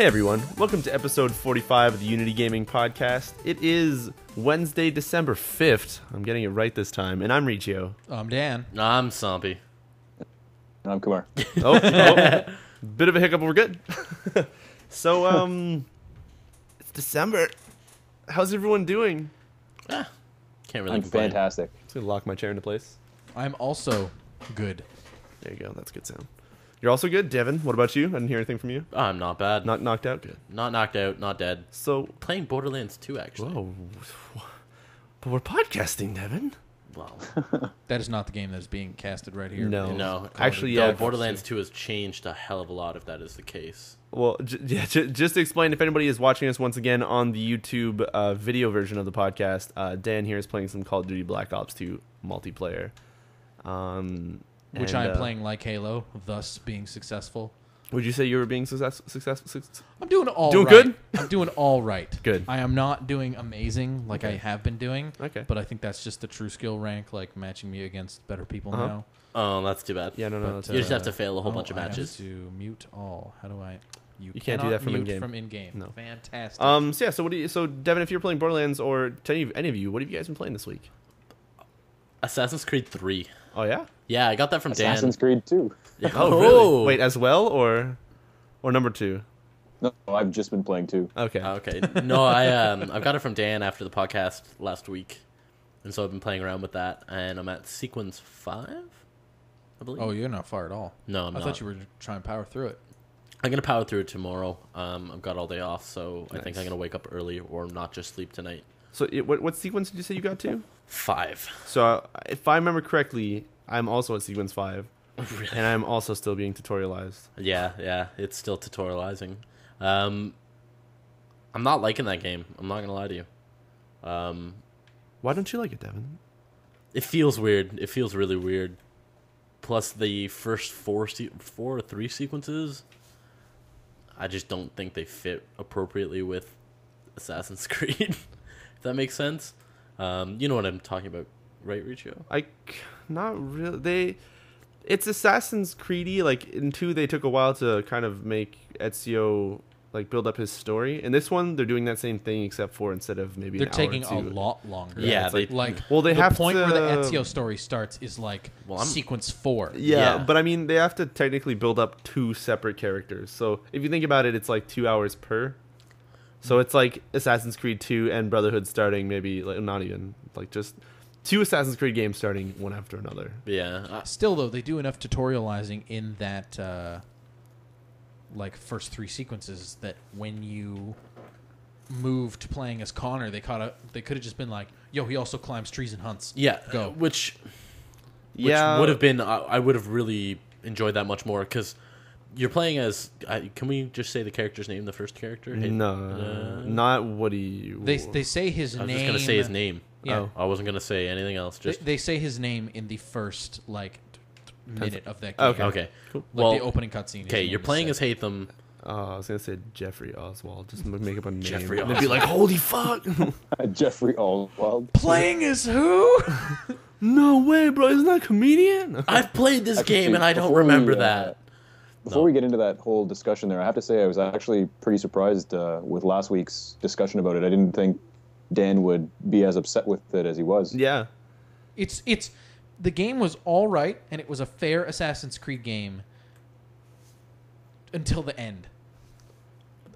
Hey everyone, welcome to episode 45 of the Unity Gaming Podcast. It is Wednesday, December 5th. I'm getting it right this time, and I'm Riccio. I'm Dan. I'm Somppi. I'm Kumar. Oh, bit of a hiccup, but we're good. So, it's December. How's everyone doing? Can't really I'm complain. fantastic. I'm just gonna lock my chair into place. I'm also good. There you go, that's a good sound. You're also good, Devin. What about you? I didn't hear anything from you. I'm not bad. Not knocked out? Good. Not knocked out, not dead. So, Playing Borderlands 2, actually. whoa. But we're podcasting, Devin. Well, That is not the game that is being casted right here. No. no. Actually, No, yeah. Borderlands 2 has changed a hell of a lot if that is the case. Well, just to explain, if anybody is watching us once again on the YouTube video version of the podcast, Dan here is playing some Call of Duty Black Ops 2 multiplayer. Which I am playing like Halo, thus being successful. Would you say you were being successful? I'm doing all Doing right. good? I'm doing all right. Good. I am not doing amazing like Okay. I have been doing. Okay. But I think that's just the true skill rank, like matching me against better people Uh-huh. now. Oh, that's too bad. Yeah, no, But, that's You just have to uh, fail a whole bunch of I have matches. to mute all. How do I? You can't do cannot that from mute in-game. From in-game. No. Fantastic. So yeah. So what do you? So Devin, if you're playing Borderlands, or to any of you, what have you guys been playing this week? Assassin's Creed 3. Oh yeah. Yeah, I got that from Assassin's Creed 2. Dan. Oh really? Wait, as well or number 2? No, I've just been playing 2. Okay. Okay. No, I got it from Dan after the podcast last week. And so I've been playing around with that. And I'm at sequence 5, I believe. Oh, you're not far at all. No, I'm I not. thought you were trying to power through it. I'm going to power through it tomorrow. I've got all day off, so I think Nice. I'm going to wake up early or not just sleep tonight. So what sequence did you say you got to? 5. So if I remember correctly, I'm also at sequence 5, Really? and I'm also still being tutorialized. Yeah, it's still tutorializing. I'm not liking that game. I'm not going to lie to you. Why don't you like it, Devin? It feels weird. It feels really weird. Plus, the first 4 or 3 sequences, I just don't think they fit appropriately with Assassin's Creed. If that makes sense. You know what I'm talking about, right, Riccio? Not really. It's Assassin's Creedy. Like in 2, they took a while to kind of make Ezio like build up his story. In this one, they're doing that same thing, except for instead of maybe They're an hour taking or a 2. lot longer. Yeah, it's Like, well, they the have point to, where the Ezio story starts is like Well, I'm- sequence 4. Yeah, Yeah. but I mean, they have to technically build up 2 separate characters. So if you think about it, it's like 2 hours per. So it's like Assassin's Creed 2 and Brotherhood starting maybe, like not even, like just 2 Assassin's Creed games starting one after another. Yeah. Still, though, they do enough tutorializing in that like first 3 sequences that when you move to playing as Connor, they could have just been like, "Yo, he also climbs trees and hunts." Yeah, Go. which Yeah, would have been I would have really enjoyed that much more because you're playing as can we just say the character's name, the first character? No, not Woody. They say his I was name. just gonna say his name. Yeah. Oh. I wasn't gonna say anything else. Just They say his name in the first like minute of that game. Okay. okay. Cool. Like Well, the opening cutscene. okay, you're playing as Hatham. I was gonna say Jeffrey Oswald. Just make up a name. Jeffrey And they'd be like, "Holy fuck! Jeffrey Oswald. playing as who? No way, bro! Isn't that a comedian?" I've played this Actually, game and I don't before remember we, that. Before we get into that whole discussion there, I have to say I was actually pretty surprised with last week's discussion about it. I didn't think Dan would be as upset with it as he was. Yeah. It's the game was all right, and it was a fair Assassin's Creed game until the end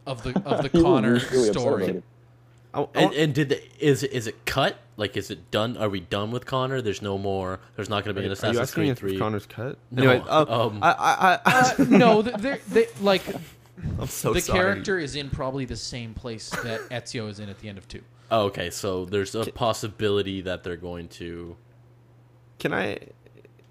of the He was Connor really upset story. about it. And is it cut? Like, is it done? Are we done with Connor? There's no more. There's not going to be an Are you Assassin's asking Creed if 3. Connor's cut? No, Anyway, No, they like I'm so the sorry. character is in probably the same place that Ezio is in at the end of 2. Oh, okay, so there's a possibility that they're going to Can I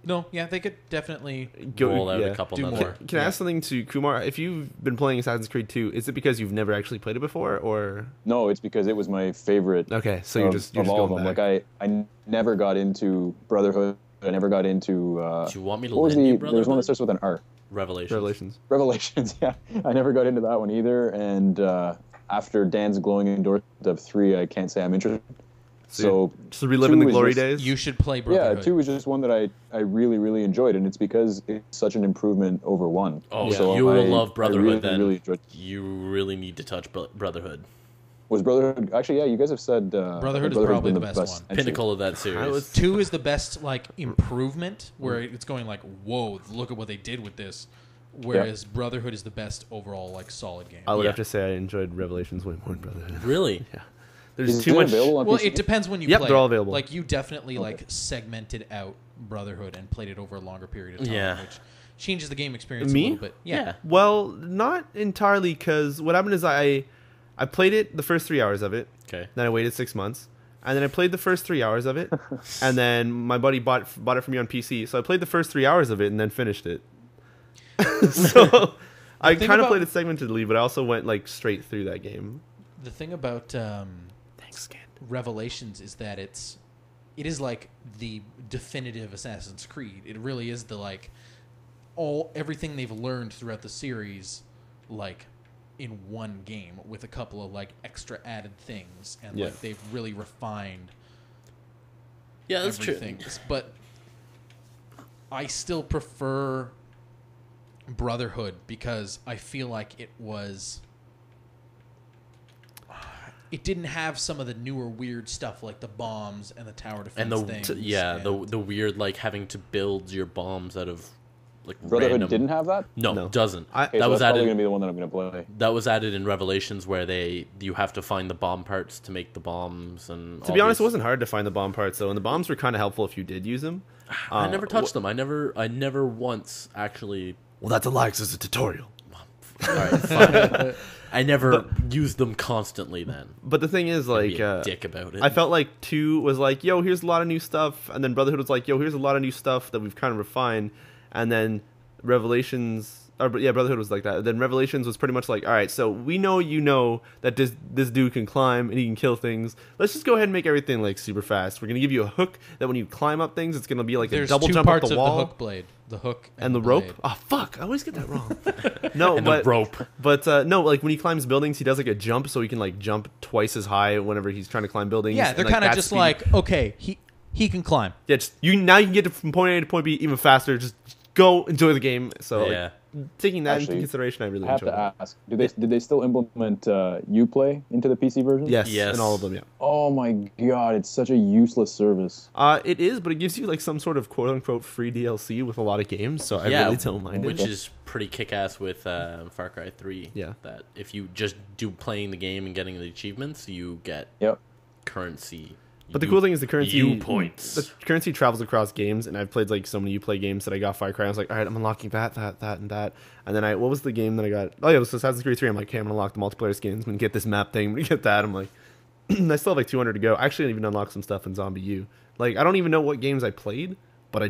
No, yeah, they could definitely. roll out yeah. a couple Do nother. more. Can I ask something to Kumar? If you've been playing Assassin's Creed 2, is it because you've never actually played it before, or No, it's because it was my favorite okay? So you're just of all of going them. back. Like I never got into Brotherhood. I never got into. Do you want me to what was lend you the? There's one that Brotherhood? starts with an R. Revelations. Revelations. Revelations. Yeah, I never got into that one either. And after Dan's glowing endorsement of 3, I can't say I'm interested. So just reliving the two is glory just- days. You should play Yeah, Brotherhood. 2 was just one that I really, really enjoyed, and it's because it's such an improvement over 1. Oh, So you will I- love Brotherhood I really, then. really enjoyed. You really need to touch Brotherhood. Was Brotherhood actually? Yeah, you guys have said Brotherhood is Brotherhood's probably been the best one. entry. Pinnacle of that series. 2 is the best like improvement where it's going like, whoa, look at what they did with this. Whereas Brotherhood is the best overall like solid game. I would Yeah. have to say I enjoyed Revelations way more than Brotherhood. Really? Yeah. There's Is too it much. available on Well, PC? it depends when you Yep, play. they're all it. available. Like you definitely like segmented out Brotherhood and played it over a longer period of time, Yeah. which changes the game experience Me? a little bit. Yeah. Well, not entirely, because what happened is I played it the first 3 hours of it. Okay. Then I waited 6 months, and then I played the first 3 hours of it, and then my buddy bought it for me on PC. So I played the first 3 hours of it and then finished it. So I thing kind of about- played it segmentedly, but I also went like straight through that game. The thing about Thanks, Scan. Revelations is that it is like the definitive Assassin's Creed. It really is the like everything they've learned throughout the series, like in one game with a couple of like extra added things, and Yeah. like they've really refined Yeah, that's everything. true. But I still prefer Brotherhood because I feel like it didn't have some of the newer weird stuff like the bombs and the tower defense And the things. the weird like having to build your bombs out of like Brotherhood random. didn't have that. No, No. doesn't. Okay, that so was that's probably added. gonna be the one that I'm gonna play. That was added in Revelations, where you have to find the bomb parts to make the bombs and. To be honest, it wasn't hard to find the bomb parts though, and the bombs were kind of helpful if you did use them. I never touched them. I never once actually. Well, that's a lie, 'cause it's a tutorial. All right, fine. I never used them constantly. Then But the thing is, Be like, a dick about it. I felt like 2 was like, yo, here's a lot of new stuff, and then Brotherhood was like, yo, here's a lot of new stuff that we've kind of refined, and then Brotherhood was like that. Then Revelations was pretty much like, all right, so we know that this dude can climb and he can kill things. Let's just go ahead and make everything like super fast. We're gonna give you a hook that when you climb up things, it's gonna be like There's a double two jump up parts the of wall. the hook blade, the hook And the the rope? blade. Oh, fuck. I always get that wrong. No, and but the rope. But no, like when he climbs buildings, he does like a jump so he can like jump twice as high whenever he's trying to climb buildings. Yeah, and, they're like, kind of that's just speed. like, okay, he can climb. Yeah, now you can get from point A to point B even faster. Just go enjoy the game. So Yeah. like, taking that Actually, into consideration, I really I have enjoyed to it. ask: did they still implement UPlay into the PC version? Yes, Yes. and all of them, yeah. Oh my god, it's such a useless service. It is, but it gives you like some sort of quote unquote free DLC with a lot of games, so I really don't mind which it. is pretty kick-ass with Far Cry 3. Yeah. That if you just do playing the game and getting the achievements, you get Yep. currency. But the cool thing is the currency points. The currency travels across games, and I've played like so many Uplay games that I got Far Cry. I was like, all right, I'm unlocking that, and that. And then what was the game that I got? Oh yeah, it was Assassin's Creed 3. I'm like, okay, I'm gonna unlock the multiplayer skins. I'm gonna get this map thing. I'm gonna get that. I'm like, I still have like 200 to go. I actually even unlocked some stuff in Zombie U. Like, I don't even know what games I played, but I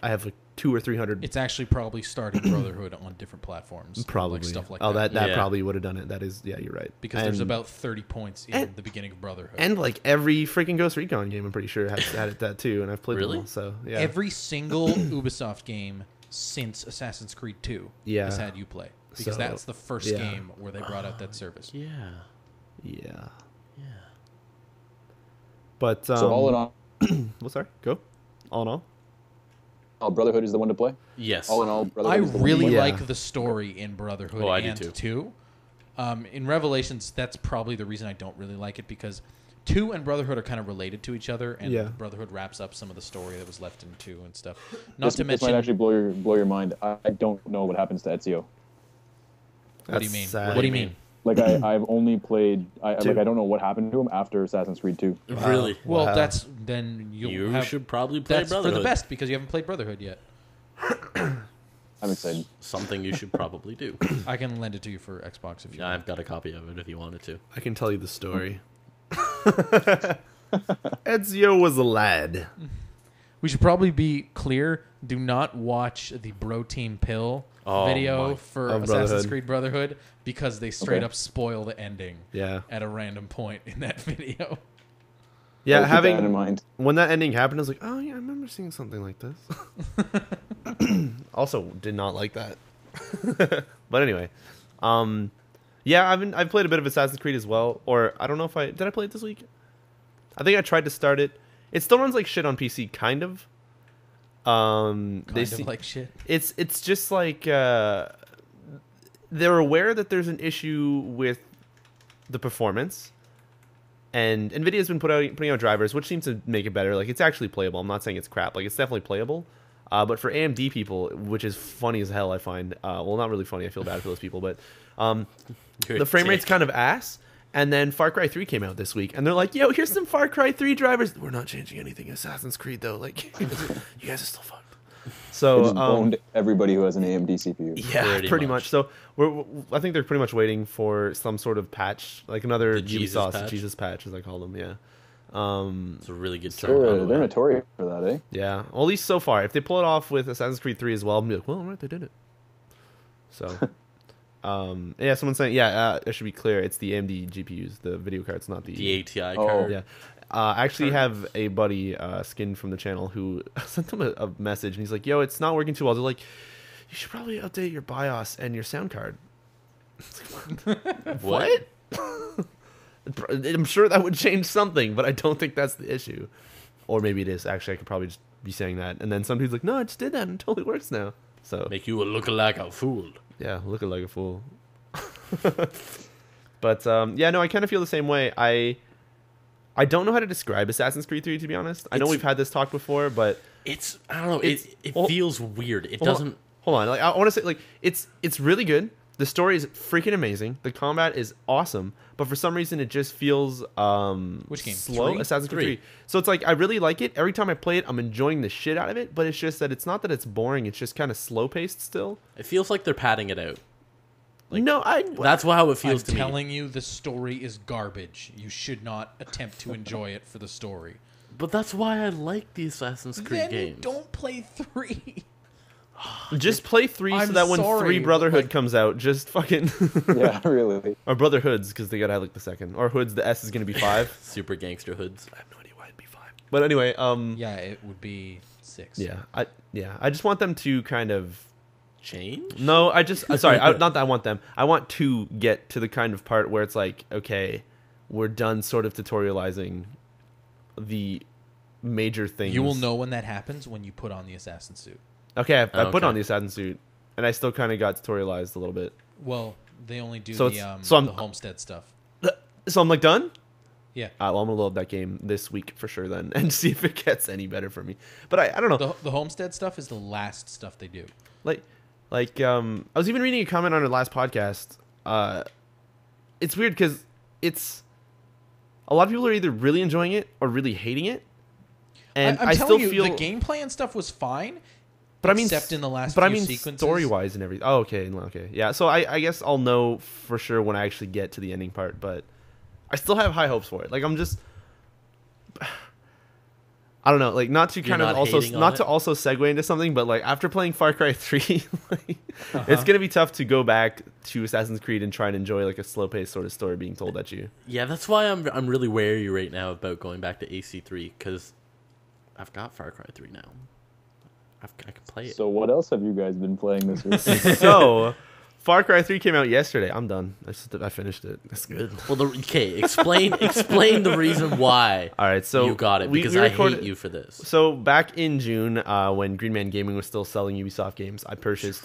have like 200 or 300. It's actually probably starting Brotherhood on different platforms. Probably like stuff like that. that. That Yeah. probably would have done it. That is, yeah, you're right. Because there's about 30 points in and- the beginning of Brotherhood. And like every freaking Ghost Recon game, I'm pretty sure had it that too, and I've played Really? them all. So yeah, Every single Ubisoft game since Assassin's Creed 2 Yeah. has had Uplay. Because So, that's the first yeah. game where they brought out that service. Yeah. yeah. Yeah. But So all in all, well, sorry, go. All in all, Brotherhood is the one to play. Yes. All in all, I Brotherhood is the one to really play. Yeah. like the story in Brotherhood Oh, I do and too. 2. In Revelations, that's probably the reason I don't really like it, because 2 and Brotherhood are kind of related to each other, and Yeah. Brotherhood wraps up some of the story that was left in 2 and stuff. Not This to might mention, actually blow your mind. I don't know what happens to Ezio. what do you That's mean? sad. What do you mean? Like I've only played. I Two. don't know what happened to him after Assassin's Creed 2. Really? Well, Wow. that's then you'll You have, should probably play that's Brotherhood. for the best because you haven't played Brotherhood yet. I'm excited. Something you should probably do. I can lend it to you for Xbox if you Yeah, want. I've got a copy of it if you wanted to. I can tell you the story. Ezio was a lad. We should probably be clear. Do not watch the Bro Team Pill Oh, video my- for Of Assassin's Brotherhood. Creed Brotherhood because they straight Okay. up spoil the ending Yeah, at a random point in that video. yeah. I'll keep that in Having mind. when that ending happened, I was like, oh yeah, I remember seeing something like this. Also, did not like that. But anyway, yeah, I've played a bit of Assassin's Creed as well. Or I don't know if did I play it this week? I think I tried to start it. It still runs like shit on PC, kind of. Like shit. It's just like they're aware that there's an issue with the performance, and NVIDIA's been putting out drivers which seem to make it better. Like, it's actually playable. I'm not saying it's crap. Like, it's definitely playable. But for AMD people, which is funny as hell, I find. Well, not really funny. I feel bad for those people, but the frame rate's kind of ass. And then Far Cry 3 came out this week, and they're like, "Yo, here's some Far Cry 3 drivers. We're not changing anything in Assassin's Creed, though. Like, you guys are still fucked." So They just boned everybody who has an AMD CPU. Yeah, pretty much. So I think they're pretty much waiting for some sort of patch, like another The Jesus Ubisoft patch? Jesus patch, as I call them. Yeah. It's a really good term. They're notorious for that, eh? Yeah. Well, at least so far. If they pull it off with Assassin's Creed 3 as well, I'm like, well, all right, they did it. So. Yeah, someone's saying, it should be clear, it's the AMD GPUs, the video cards, not the ATI Oh. card. Yeah. I actually have a buddy, Skin from the channel, who sent them a message, and he's like, "Yo, it's not working too well." They're like, "You should probably update your BIOS and your sound card." What? I'm sure that would change something, but I don't think that's the issue. Or maybe it is. Actually, I could probably just be saying that, and then some dude's like, "No, I just did that, and it totally works now." So Make you look like a fool. yeah, looking like a fool. But no, I kind of feel the same way. I don't know how to describe Assassin's Creed 3, to be honest. I know we've had this talk before, but It's I don't know. It's- It well, feels weird. It hold on. doesn't. Hold on, like I want to say, like it's really good. The story is freaking amazing. The combat is awesome, but for some reason it just feels Which game? slow. 3? Assassin's Creed 3. 3. So it's like I really like it. Every time I play it, I'm enjoying the shit out of it. But it's just that it's not that it's boring. It's just kind of slow paced still. It feels like they're padding it out. Like, no, That's how it feels I'm to me. telling you, the story is garbage. You should not attempt to enjoy it for the story. But that's why I like the Assassin's Creed Then games. don't play 3. just play 3 so I'm that when sorry, 3 but, Brotherhood like- comes out, just fucking Yeah, really. or Brotherhoods, because they gotta have like the second, or Hoods. The S is gonna be 5. Super gangster hoods. I have no idea why it'd be 5. But anyway, Yeah, it would be 6. I just want them to kind of. Change? No, I just sorry, not that I want them. I want to get to the kind of part where it's like, okay, we're done sort of tutorializing the major things. You will know when that happens when you put on the assassin suit. Okay, I put Okay. on the assassin suit, and I still kind of got tutorialized a little bit. Well, they only do So the it's- so I'm- the homestead stuff. So I'm like done. Yeah. Well, I'm gonna load that game this week for sure then, and see if it gets any better for me. But I don't know. The homestead stuff is the last stuff they do. Like I was even reading a comment on our last podcast. It's weird because it's a lot of people are either really enjoying it or really hating it, and I'm I telling still you, feel the gameplay and stuff was fine. But I mean, except in the last but I few mean, sequences. story wise and everything. Oh, okay, yeah. So I guess I'll know for sure when I actually get to the ending part. But I still have high hopes for it. Like I'm just, I don't know. Like not to kind of not also hating on not it? to also segue into something, but like after playing Far Cry 3, like, it's gonna be tough to go back to Assassin's Creed and try and enjoy like a slow paced sort of story being told at you. Yeah, that's why I'm really wary right now about going back to AC3 because I've got Far Cry 3 now. I can play it. So what else have you guys been playing this week? So Far Cry 3 came out yesterday. I'm done. I finished it. That's good. Well, explain the reason why. All right, so you got it we because I recorded- hate you for this. So back in June, when Green Man Gaming was still selling Ubisoft games, I Really pre-purchased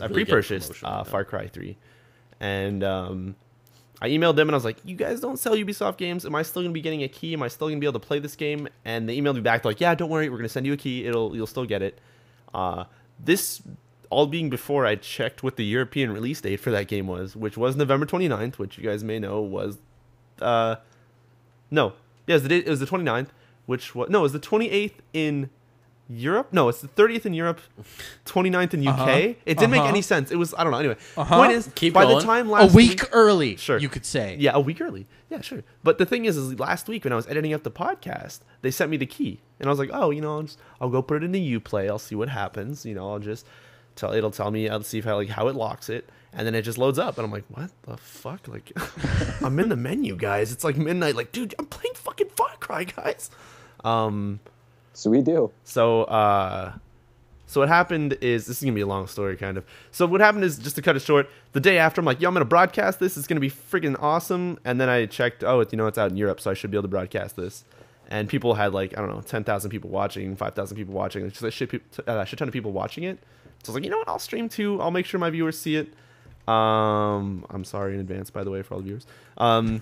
good promotion, Far Cry 3, and I emailed them and I was like, "You guys don't sell Ubisoft games. Am I still gonna be getting a key? Am I still gonna be able to play this game?" And they emailed me back like, "Yeah, don't worry, we're gonna send you a key. You'll still get it." This all being before I checked what the European release date for that game was, which was November 29th, which you guys may know was it was the 29th, it was the 28th in Europe. No, it's the 30th in Europe, 29th in UK. It didn't make any sense. It was, I don't know. Anyway, point is, Keep by the going. time A last week early, Sure. you could say. yeah, a week early. Yeah, sure. But the thing is last week when I was editing up the podcast, they sent me the key, and I was like, oh, I'll go put it into Uplay. I'll see what happens. I'll just it'll tell me. I'll see if how it locks it, and then it just loads up, and I'm like, what the fuck? Like, I'm in the menu, guys. It's like midnight. Like, dude, I'm playing fucking Far Cry, guys. Sweet deal. So what happened is, this is gonna be a long story, kind of. So what happened is, just to cut it short, the day after, I'm like, yo, I'm gonna broadcast this. It's gonna be freaking awesome. And then I checked, it's out in Europe, so I should be able to broadcast this. and people had like, I don't know, 10,000 people watching, 5,000 people watching, just a shit ton of people watching it. So I was like, you know what, I'll stream too. I'll make sure my viewers see it. I'm sorry in advance, by the way, for all the viewers. And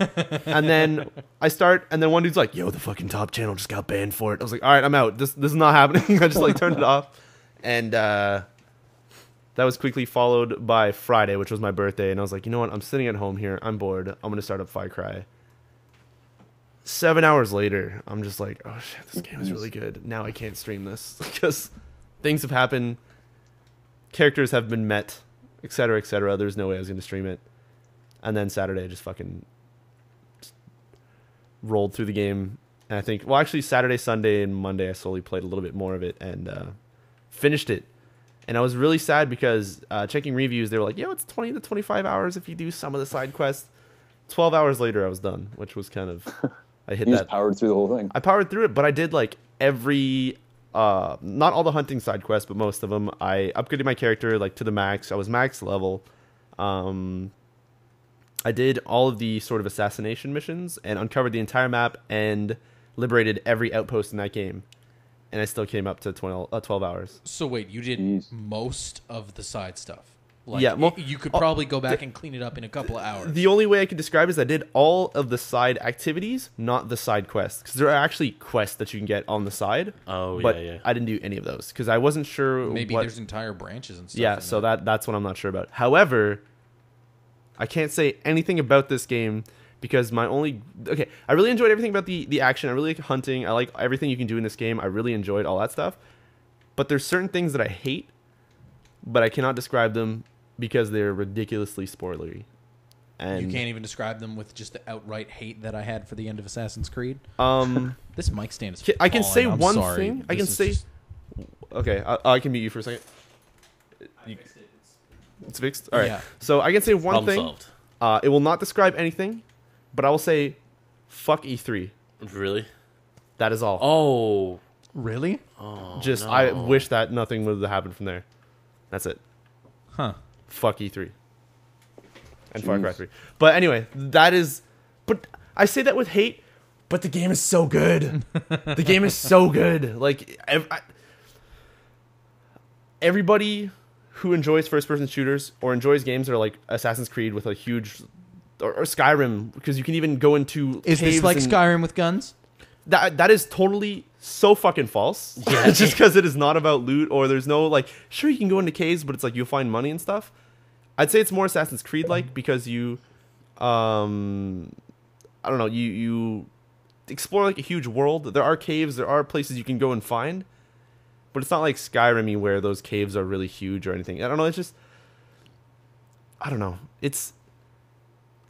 then I start, and then one dude's like, yo, the fucking top channel just got banned for it. I was like, all right, I'm out. This is not happening. I just like turned it off. And that was quickly followed by Friday, which was my birthday. And I was like, you know what, I'm sitting at home here. I'm bored. I'm going to start up Far Cry. 7 hours later, I'm just like, oh shit, this game is really good. Now I can't stream this because things have happened. Characters have been met, etc., etc. There's no way I was going to stream it. And then Saturday, I just fucking rolled through the game. And I think, well, actually, Saturday, Sunday, and Monday, I slowly played a little bit more of it and finished it. And I was really sad because checking reviews, they were like, yo, it's 20 to 25 hours if you do some of the side quests. 12 hours later, I was done, which was kind of... I hit You that. just powered through the whole thing. I powered through it, but I did like every... not all the hunting side quests, but most of them. I upgraded my character like to the max. I was max level. I did all of the sort of assassination missions and uncovered the entire map and liberated every outpost in that game. And I still came up to 12 hours. So wait, you did Jeez. most of the side stuff? Like, Yeah, well, you could probably go back and clean it up in a couple of hours. The only way I could describe it is I did all of the side activities, not the side quests. Because there are actually quests that you can get on the side. Oh, but yeah. I didn't do any of those because I wasn't sure Maybe what... there's entire branches and stuff. Yeah, in so there. that's what I'm not sure about. However, I can't say anything about this game because my only... Okay, I really enjoyed everything about the action. I really like hunting. I like everything you can do in this game. I really enjoyed all that stuff. But there's certain things that I hate, but I cannot describe them because they're ridiculously spoilery. And You can't even describe them with just the outright hate that I had for the end of Assassin's Creed. This mic stand is I can falling. say I'm one sorry. thing. I This can is say... just- Okay, I can mute you for a second. It's fixed? All right. Yeah. So I can say one Problem thing. solved. It will not describe anything, but I will say, fuck E3. Really? That is all. Oh. Really? Oh, Just, no. I wish that nothing would have happened from there. That's it. Huh. Fuck E3. And Far Cry Jeez. 3. But anyway, that is... But I say that with hate, but the game is so good. The game is so good. Like, everybody who enjoys first-person shooters or enjoys games that are like Assassin's Creed with a huge... Or Skyrim, because you can even go into Is this caves like and- Skyrim with guns? That is totally so fucking false. Yeah. Just because it is not about loot or there's no like, sure you can go into caves, but it's like you'll find money and stuff. I'd say it's more Assassin's Creed like because you, I don't know, you explore like a huge world. There are caves, there are places you can go and find, but it's not like Skyrim-y where those caves are really huge or anything. I don't know. It's just, I don't know. It's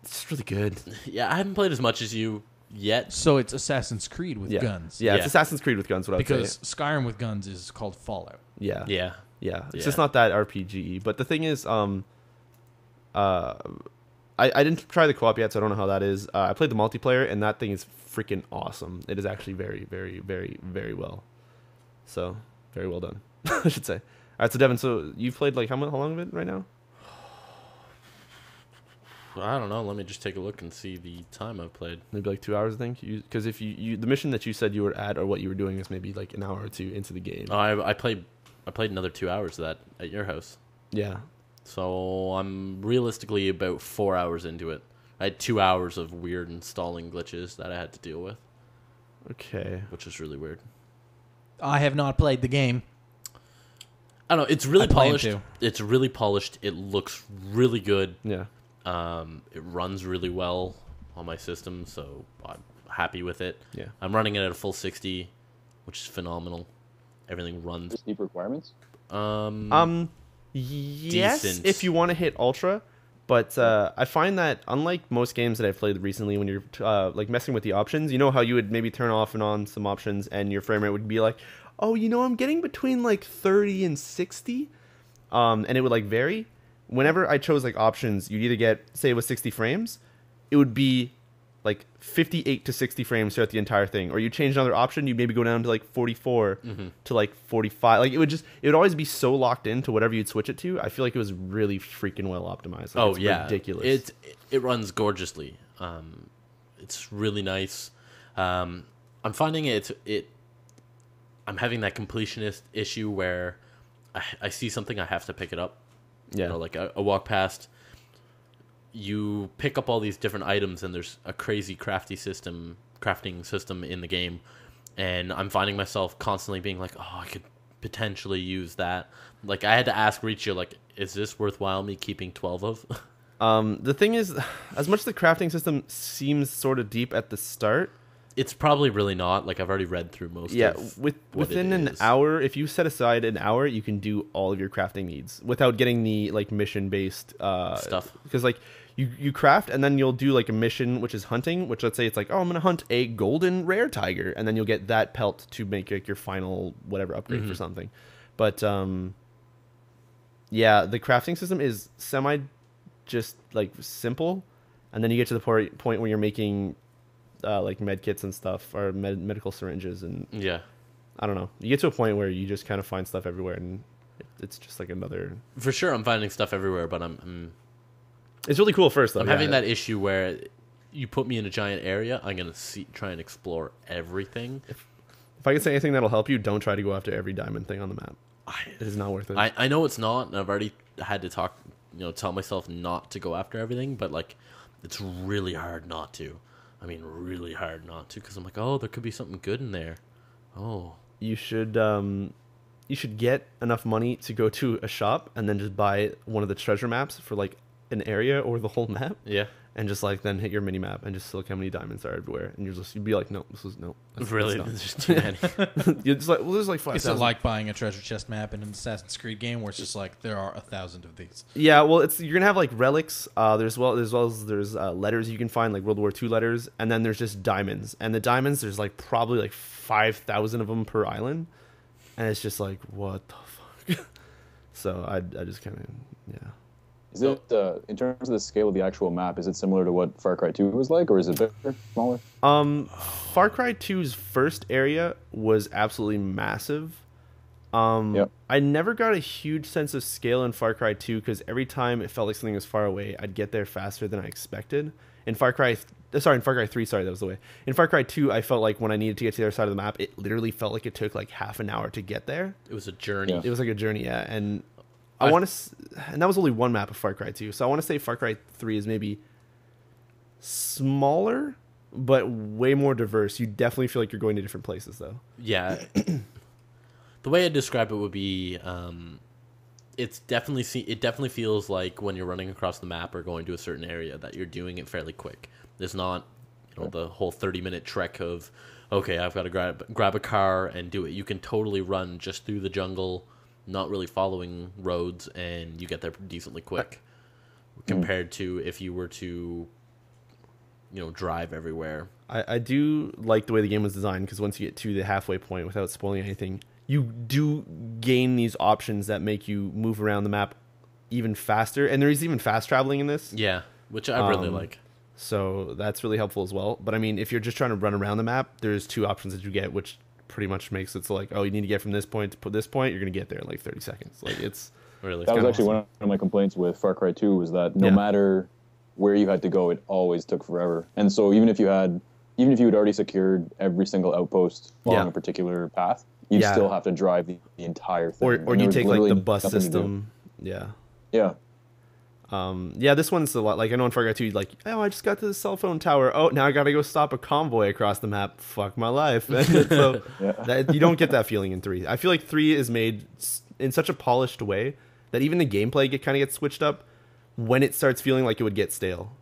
just really good. Yeah, I haven't played as much as you yet. So it's Assassin's Creed with Yeah. guns. Yeah, it's Yeah. Assassin's Creed with guns. What I would Because say. Skyrim with guns is called Fallout. Yeah. Yeah. Yeah, it's Yeah. just not that RPG. But the thing is, I didn't try the co-op yet, so I don't know how that is. I played the multiplayer, and that thing is freaking awesome. It is actually very, very, very, very well. So, very well done, I should say. All right, so Devin, so you've played like how long of it right now? I don't know. Let me just take a look and see the time I've played. Maybe like 2 hours, I think. Because if you the mission that you said you were at or what you were doing is maybe like an hour or two into the game. Oh, I played another 2 hours of that at your house. Yeah. So I'm realistically about 4 hours into it. I had 2 hours of weird installing glitches that I had to deal with, Okay. which was really weird. I have not played the game. I don't know. It's really I plan polished. to. It's really polished. It looks really good. Yeah. It runs really well on my system, so I'm happy with it. Yeah. I'm running it at a full 60, which is phenomenal. Everything runs. Steep requirements. Yes, Decent. if you want to hit ultra, but I find that unlike most games that I've played recently, when you're like messing with the options, you know how you would maybe turn off and on some options, and your frame rate would be like, oh, you know, I'm getting between like 30 and 60, and it would like vary. Whenever I chose like options, you'd either get, say it was 60 frames, it would be like 58 to 60 frames throughout the entire thing. Or you change another option, you maybe go down to like 44 to like 45. Like it would always be so locked into whatever you'd switch it to. I feel like it was really freaking well optimized. Like, Oh it's yeah, ridiculous. It runs gorgeously. It's really nice. I'm finding I'm having that completionist issue where I see something, I have to pick it up. Yeah. You know, like I walk past, you pick up all these different items, and there's a crazy crafting system in the game, and I'm finding myself constantly being like, oh, I could potentially use that. Like, I had to ask Riccio, like, is this worthwhile me keeping 12 of? The thing is, as much as the crafting system seems sort of deep at the start, It's probably really not. Like, I've already read through most of within an hour, if you set aside an hour, you can do all of your crafting needs without getting the like mission based stuff. Because like you craft and then you'll do like a mission which is hunting, which let's say it's like, oh, I'm gonna hunt a golden rare tiger, and then you'll get that pelt to make like your final whatever upgrade for something. But yeah, the crafting system is just like simple, and then you get to the point where you're making like med kits and stuff, or medical syringes, and Yeah. I don't know. You get to a point where you just kind of find stuff everywhere, and it's just like another. For sure, I'm finding stuff everywhere, but It's really cool first though. I'm having that issue where you put me in a giant area, I'm gonna try and explore everything. If I can say anything that'll help you, don't try to go after every diamond thing on the map. It is not worth it. I know it's not, and I've already had to tell myself not to go after everything, but like, it's really hard not to. I mean, really hard not to, because I'm like, oh, there could be something good in there. Oh, you should get enough money to go to a shop and then just buy one of the treasure maps for like an area or the whole map. yeah. And just like then hit your mini map and just look how many diamonds are everywhere, and you'd be like, no, Really? that's There's just too many. you're just like, well, there's like 5,000. Is it like buying a treasure chest map in an Assassin's Creed game where it's just like there are 1,000 of these? Yeah, well, you're gonna have like relics. There's letters you can find, like World War II letters, and then there's just diamonds. And the diamonds, there's like probably like 5,000 of them per island, and it's just like, what the fuck? So I just kind of Is it in terms of the scale of the actual map? Is it similar to what Far Cry 2 was like, or is it bigger, smaller? Far Cry 2's first area was absolutely massive. Yep. I never got a huge sense of scale in Far Cry 2 because every time it felt like something was far away, I'd get there faster than I expected. In Far Cry 3, that was the way. In Far Cry 2, I felt like when I needed to get to the other side of the map, it literally felt like it took like half an hour to get there. It was a journey. Yeah. It was like a journey, yeah. And and that was only one map of Far Cry 2. So I want to say Far Cry 3 is maybe smaller, but way more diverse. You definitely feel like you're going to different places, though. Yeah. The way I describe it would be, it definitely feels like when you're running across the map or going to a certain area that you're doing it fairly quick. There's not, the whole 30-minute trek of, okay, I've got to grab a car and do it. You can totally run just through the jungle, not really following roads, and you get there decently quick compared to if you were to drive everywhere. I do like the way the game was designed, because once you get to the halfway point, without spoiling anything, you do gain these options that make you move around the map even faster, and there's even fast traveling in this. Yeah, which I really like. So that's really helpful as well. But I mean, if you're just trying to run around the map, there's two options that you get, which pretty much makes it so like, oh, you need to get from this point to this point, you're gonna get there in like 30 seconds. Like, it's Really, That was actually one of my complaints with Far Cry 2, was that no matter where you had to go, it always took forever. And so even if you had already secured every single outpost along a particular path, you'd still have to drive the entire thing. Or you take like the bus system. Yeah. This one's a lot. Like, I know in Far Cry 2, like, oh, I just got to the cell phone tower. Oh, now I got to go stop a convoy across the map. Fuck my life. So you don't get that feeling in 3. I feel like 3 is made in such a polished way that even the gameplay kind of gets switched up when it starts feeling like it would get stale.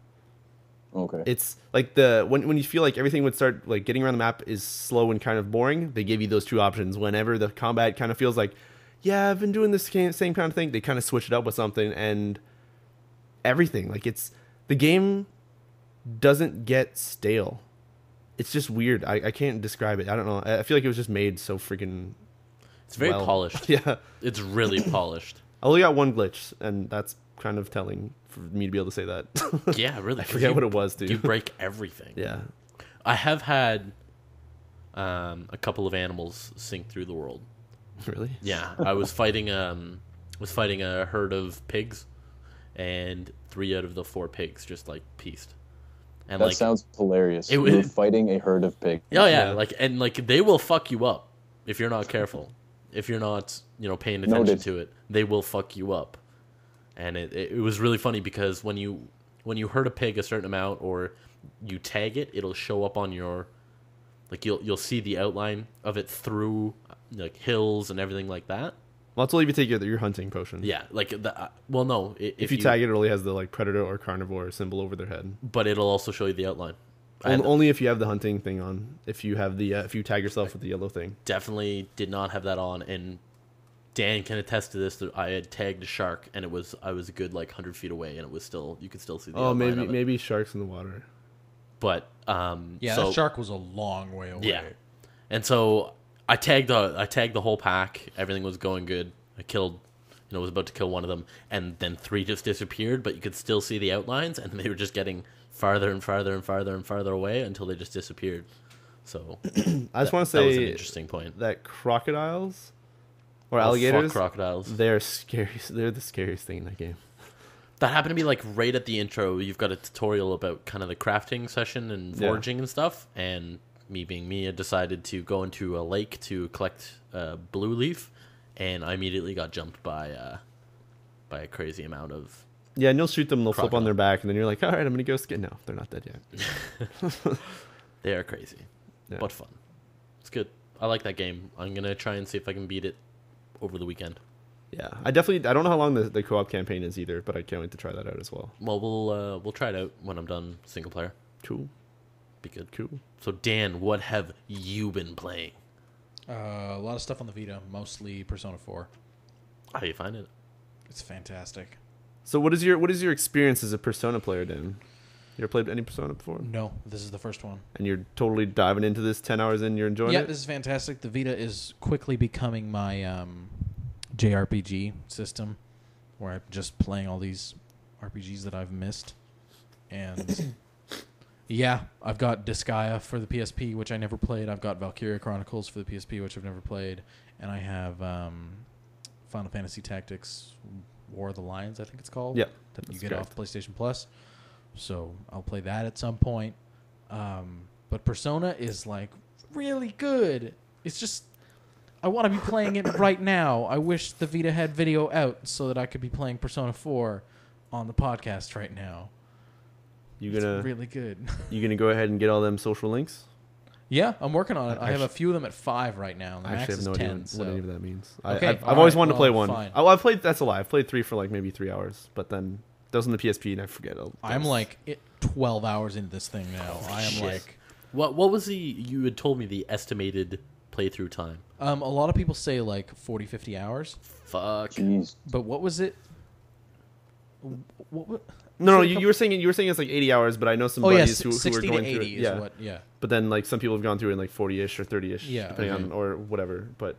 Okay. It's like when you feel like everything would start like getting around the map is slow and kind of boring, they give you those two options. Whenever the combat kind of feels like, yeah, I've been doing this same kind of thing, they kind of switch it up with something, and everything, like, the game doesn't get stale. It's just weird. I can't describe it. I don't know. I feel like it was just made so freaking. It's very polished. Yeah, it's really polished. I only got one glitch, and that's kind of telling for me to be able to say that. Yeah, really. I forget what it was, dude. You break everything. Yeah. I have had a couple of animals sink through the world. Really? Yeah, I was fighting a herd of pigs, and 3 out of the 4 pigs just like pieced. And That like, sounds hilarious. It You're was- fighting a herd of pigs. oh yeah, Yeah. like they will fuck you up if you're not careful. If you're not, paying attention Noted. to it, they will fuck you up. And it was really funny because when you hurt a pig a certain amount or you tag it, it'll show up on your, like you'll see the outline of it through like hills and everything like that. Well, that's only if you take your hunting potion. Yeah, like well, no, If you tag it, it only has the like predator or carnivore symbol over their head. but it'll also show you the outline. I Only if you have the hunting thing on. If you have the if you tag yourself with the yellow thing. definitely did not have that on, and Dan can attest to this. That I had tagged a shark, and I was a good like 100 feet away, and it was still you could still see the Oh, outline of it. maybe sharks in the water. But Yeah, so, that shark was a long way away. Yeah, and so I tagged the whole pack. Everything was going good. I killed, was about to kill one of them, and then 3 just disappeared. But you could still see the outlines, and they were just getting farther and farther and farther and farther away until they just disappeared. So I just want to that was an say interesting point. that crocodiles or Oh, fuck alligators, crocodiles. they're scary. They're the scariest thing in that game. That happened to be like right at the intro. You've got a tutorial about kind of the crafting session and Yeah. foraging and stuff. And me being me, I decided to go into a lake to collect blue leaf, and I immediately got jumped by a crazy amount of. Yeah, and you'll shoot them, they'll flip on Crocodile. their back, and then you're like, all right, I'm gonna go skin. No, they're not dead yet. They are crazy, Yeah. but fun. It's good. I like that game. I'm gonna try and see if I can beat it over the weekend. Yeah, I don't know how long the co-op campaign is either, but I can't wait to try that out as well. Well, we'll try it out when I'm done single player. Cool. Be good. Cool. So Dan, what have you been playing? A lot of stuff on the Vita, mostly Persona 4. How you find it? It's fantastic. So what is your experience as a Persona player, Dan? You ever played any Persona before? No, this is the first one. And you're totally diving into this 10 hours in, you're enjoying Yeah, it? this is fantastic. The Vita is quickly becoming my JRPG system, where I'm just playing all these RPGs that I've missed. And yeah, I've got Disgaea for the PSP, which I never played. I've got Valkyria Chronicles for the PSP, which I've never played. And I have Final Fantasy Tactics War of the Lions, I think it's called. Yeah, That you that's get correct. off PlayStation Plus. So I'll play that at some point. But Persona is like really good. It's just I want to be playing it right now. I wish the Vita had video out so that I could be playing Persona 4 on the podcast right now. It's really good. You gonna go ahead and get all them social links? Yeah, I'm working on it. I have a Actually- few of them at 5 right now. And the I max actually have is no 10. idea So. what any of that means. Okay, I've all always right, wanted to play well, one. fine. I've played. That's a lie. I've played 3 for like maybe 3 hours, but then those on the PSP and I forget. I'm like 12 hours into this thing now. I am shit. like What was you had told me the estimated playthrough time? a lot of people say like 40, 50 hours. Fuck. Jeez. But what was it? What? no, you were saying it's like 80 hours, but I know some Oh yeah, buddies who 60 are going to 80 through it. is what. Yeah. But then like some people have gone through it in like 40ish or 30ish, Yeah, depending okay. on or whatever. But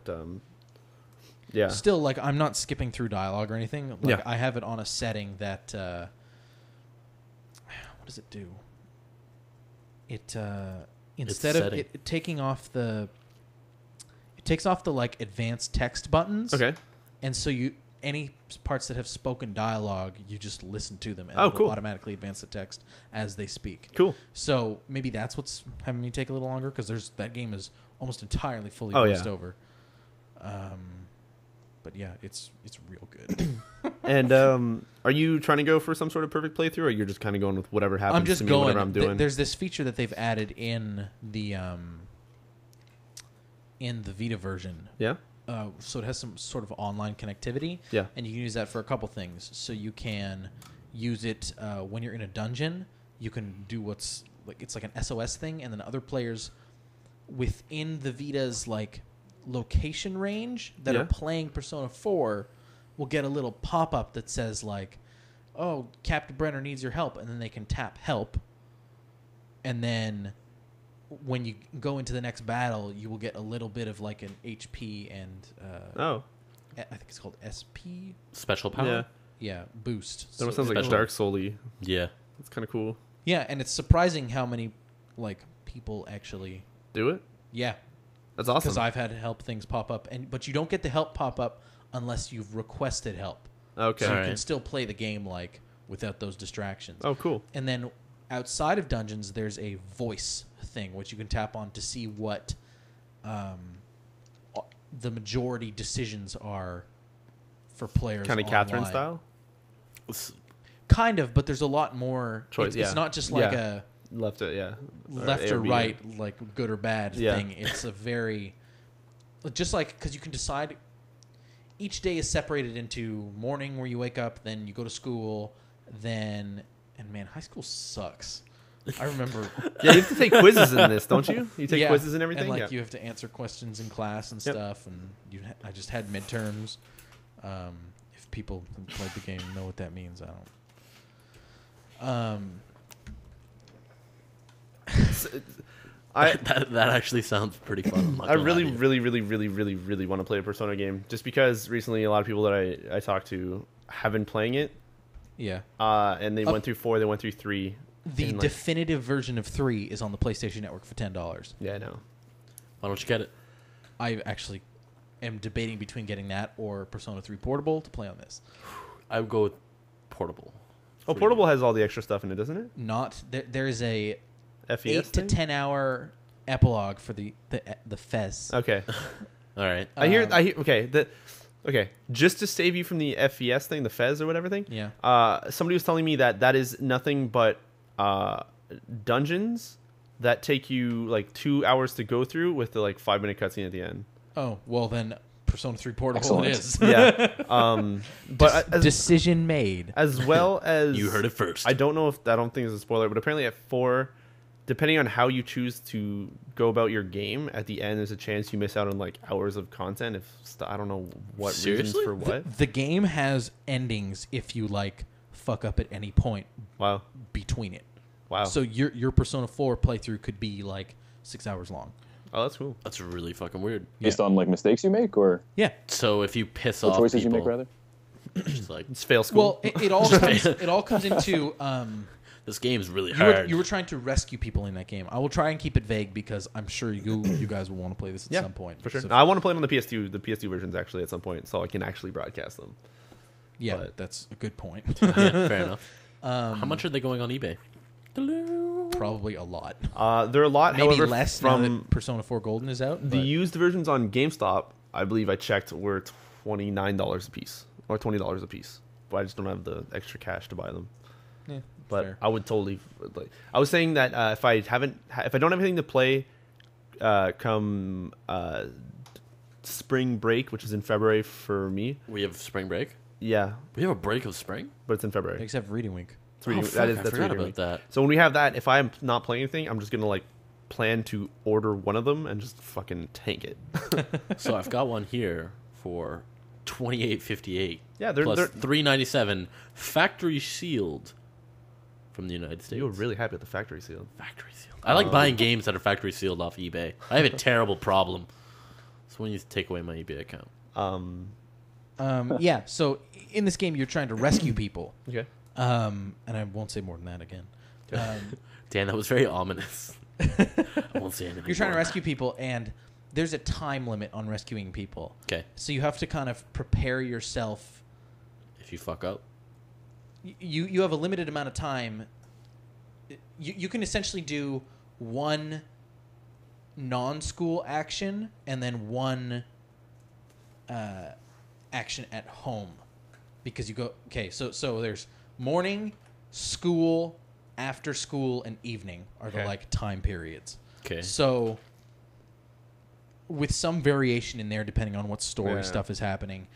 yeah, Still, like, I'm not skipping through dialogue or anything. Like, Yeah. I have it on a setting that. What does it do? It instead of setting. it taking off the. It takes off the like advanced text buttons. okay. And so any parts that have spoken dialogue, you just listen to them, and Oh, it'll cool. automatically advance the text as they speak. Cool. So maybe that's what's having me take a little longer because that game is almost entirely fully Oh, voiced yeah. over. But yeah, it's real good. And are you trying to go for some sort of perfect playthrough, or you're just kind of going with whatever happens I'm just to me, going. whatever I'm doing? There's this feature that they've added in the Vita version. Yeah. So it has some sort of online connectivity. Yeah. And you can use that for a couple things. So you can use it when you're in a dungeon. You can do what's like it's like an SOS thing, and then other players within the Vita's like location range that Yeah. are playing Persona 4 will get a little pop-up that says like, "Oh, CaptainBrenner needs your help," and then they can tap help. And then when you go into the next battle, you will get a little bit of like an HP and Oh. I think it's called SP. Special power? Yeah. Yeah, boost. That sounds like Special. Dark Soul-y. Yeah. That's kind of cool. Yeah, and it's surprising how many like people actually. Do it. Yeah, That's awesome. because I've had help things pop up, but you don't get the help pop up unless you've requested help. Okay. So you Alright. can still play the game like without those distractions. Oh, cool. And then outside of dungeons, there's a voice thing which you can tap on to see what the majority decisions are for players. Kind of Catherine style. Kind of, but there's a lot more choice. It's not just like a left or right, like good or bad thing. It's a very just like because you can decide. Each day is separated into morning where you wake up, then you go to school, and man, high school sucks. I remember. Yeah, you have to take quizzes in this, don't you? You take quizzes and everything. And you have to answer questions in class and stuff. And I just had midterms. If people who played the game know what that means, I don't. That actually sounds pretty fun. I really want to play a Persona game, just because recently a lot of people that I talked to have been playing it. Yeah. And they went through 4, they went through 3. The definitive version of 3 is on the PlayStation Network for $10. Yeah, I know. Why don't you get it? I actually am debating between getting that or Persona 3 Portable to play on this. I would go with Portable. Oh, Portable has all the extra stuff in it, doesn't it? Not there is a FES 8 to 10 hour epilogue for the FES. Okay. All right. I hear okay. Just to save you from the FES thing, the FES or whatever thing. Yeah. Somebody was telling me that is nothing but dungeons that take you like 2 hours to go through with the like 5-minute cutscene at the end. Oh, well then Persona 3 Portable Excellent. it is. Yeah. But decision made. As well as You heard it first. I don't think it's a spoiler, but apparently at 4, depending on how you choose to go about your game, at the end there's a chance you miss out on like hours of content. I don't know what reasons for what. The game has endings if you like fuck up at any point. Wow. Between it. Wow. So your Persona 4 playthrough could be like 6 hours long. Oh, that's cool. That's really fucking weird. Based on like mistakes you make, or Yeah. So if you piss or off choices people, you make, rather. just like It's fail school. Well, it all comes into this game's really hard. you were trying to rescue people in that game. I will try and keep it vague because I'm sure you guys will want to play this at some point. For sure. So, I want to play it on the PS2. The PS2 versions actually at some point, so I can actually broadcast them. yeah, but- that's a good point. Yeah, fair enough. How much are they going on eBay? Probably a lot. They're a lot. Maybe however, less now from that Persona 4 Golden is out. the but- used versions on GameStop. I believe I checked were $29 a piece or $20 a piece, but I just don't have the extra cash to buy them. Yeah, But fair. I would totally like. I was saying that if I don't have anything to play, come spring break, which is in February for me. We have spring break. Yeah, We have a break of spring. but it's in February. Except for Reading Week. It's reading, fuck, that's I forgot reading about week. that. So when we have that, if I'm not playing anything, I'm just gonna like plan to order one of them and just fucking tank it. So I've got one here for $28.58. Yeah, they're $3.97 factory sealed from the United States. You were really happy with the factory seal. Factory sealed. I like buying games that are factory sealed off eBay. I have a terrible problem. So when you take away my eBay account. Yeah, so in this game, you're trying to rescue people. Okay. And I won't say more than that again. Dan, that was very ominous. I won't say anything. You're trying to more. rescue people, and there's a time limit on rescuing people. Okay. So you have to kind of prepare yourself. If you fuck up. You have a limited amount of time. You can essentially do one non-school action and then one action at home. Because you go... Okay, so there's morning, school, after school, and evening are the like time periods. Okay. So with some variation in there depending on what story stuff is happening.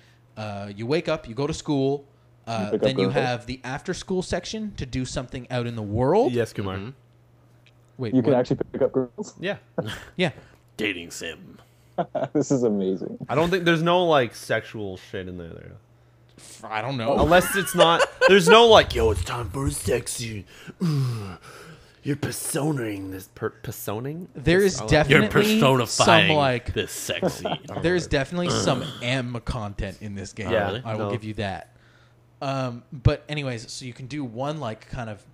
You wake up, you go to school, then you have the after school section to do something out in the world. Yes, Kumar. Mm-hmm. Wait, You can what? actually pick up girls. Yeah. Yeah. Dating sim. This is amazing. I don't think there's no like sexual shit in there. I don't know. Unless it's not. There's no like, yo, it's time for a sexy. You're personaing this. Personing? There is You're definitely some personifying like this sexy. there's definitely some M content in this game. Yeah, I will no. give you that. But anyways, so you can do one like kind of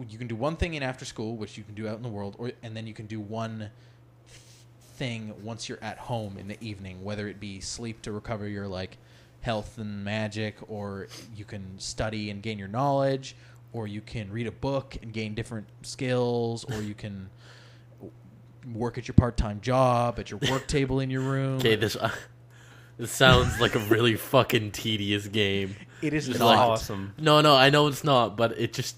you can do one thing in after school, which you can do out in the world, and then you can do one thing once you're at home in the evening, whether it be sleep to recover your like health and magic, or you can study and gain your knowledge, or you can read a book and gain different skills, or you can work at your part-time job at your work table in your room. Okay, this sounds like a really fucking tedious game. It is Just not like- awesome. No, I know it's not, but it just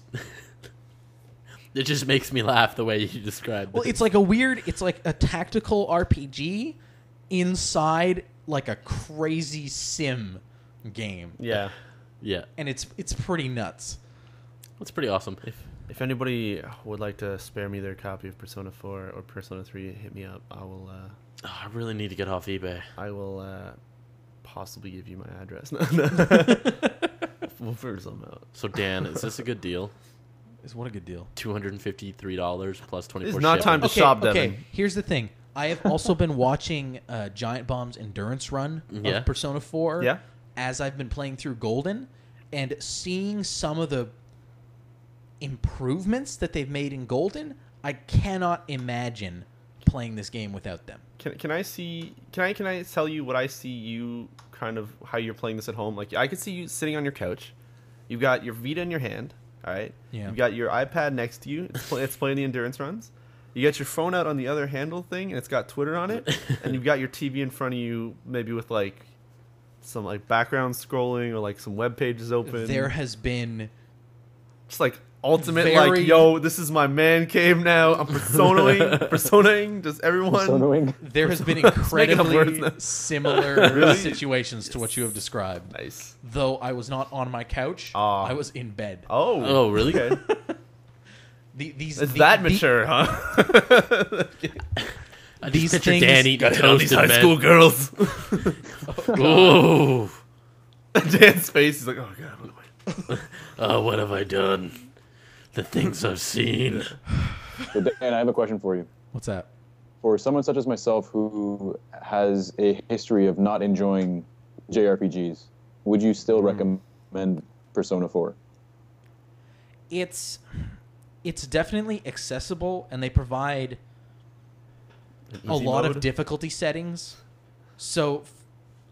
it just makes me laugh the way you described Well, it. it's like a tactical RPG inside like a crazy sim game. Yeah. Yeah, And it's pretty nuts. it's pretty awesome. If anybody would like to spare me their copy of Persona 4 or Persona 3, hit me up. I will I really need to get off eBay. possibly give you my address. We'll figure something out. So Dan, is this a good deal? What a good deal. $253 plus 24. It's not time to shipping. shop, Devin. Okay, here's the thing. I have also been watching Giant Bomb's endurance run Yeah. of Persona 4 Yeah. as I've been playing through Golden, and seeing some of the improvements that they've made in Golden, I cannot imagine playing this game without them. Can I tell you what I see you kind of how you're playing this at home? Like I could see you sitting on your couch. You've got your Vita in your hand, all right? Yeah. You've got your iPad next to you. It's playing the endurance runs. You got your phone out on the other handle thing, and it's got Twitter on it. And you've got your TV in front of you, maybe with like some like background scrolling or like some web pages open. There has been Just like ultimate Very- like, yo, this is my man cave now. I'm personaing just everyone. Personaing. there has been making up words incredibly now. similar Really? situations to what you have described. Nice. Though I was not on my couch, Ah. I was in bed. Oh, really? Okay. These It's that mature, huh? I just These picture things- Dan eating All these toast in high bed. school girls. Ooh. Dan's face is like, oh god, what am I? Oh, what have I done? The things I've seen. So Dan, I have a question for you. What's that? For someone such as myself who has a history of not enjoying JRPGs, would you still recommend Persona 4? It's definitely accessible, and they provide a Easy lot of mode? difficulty settings. So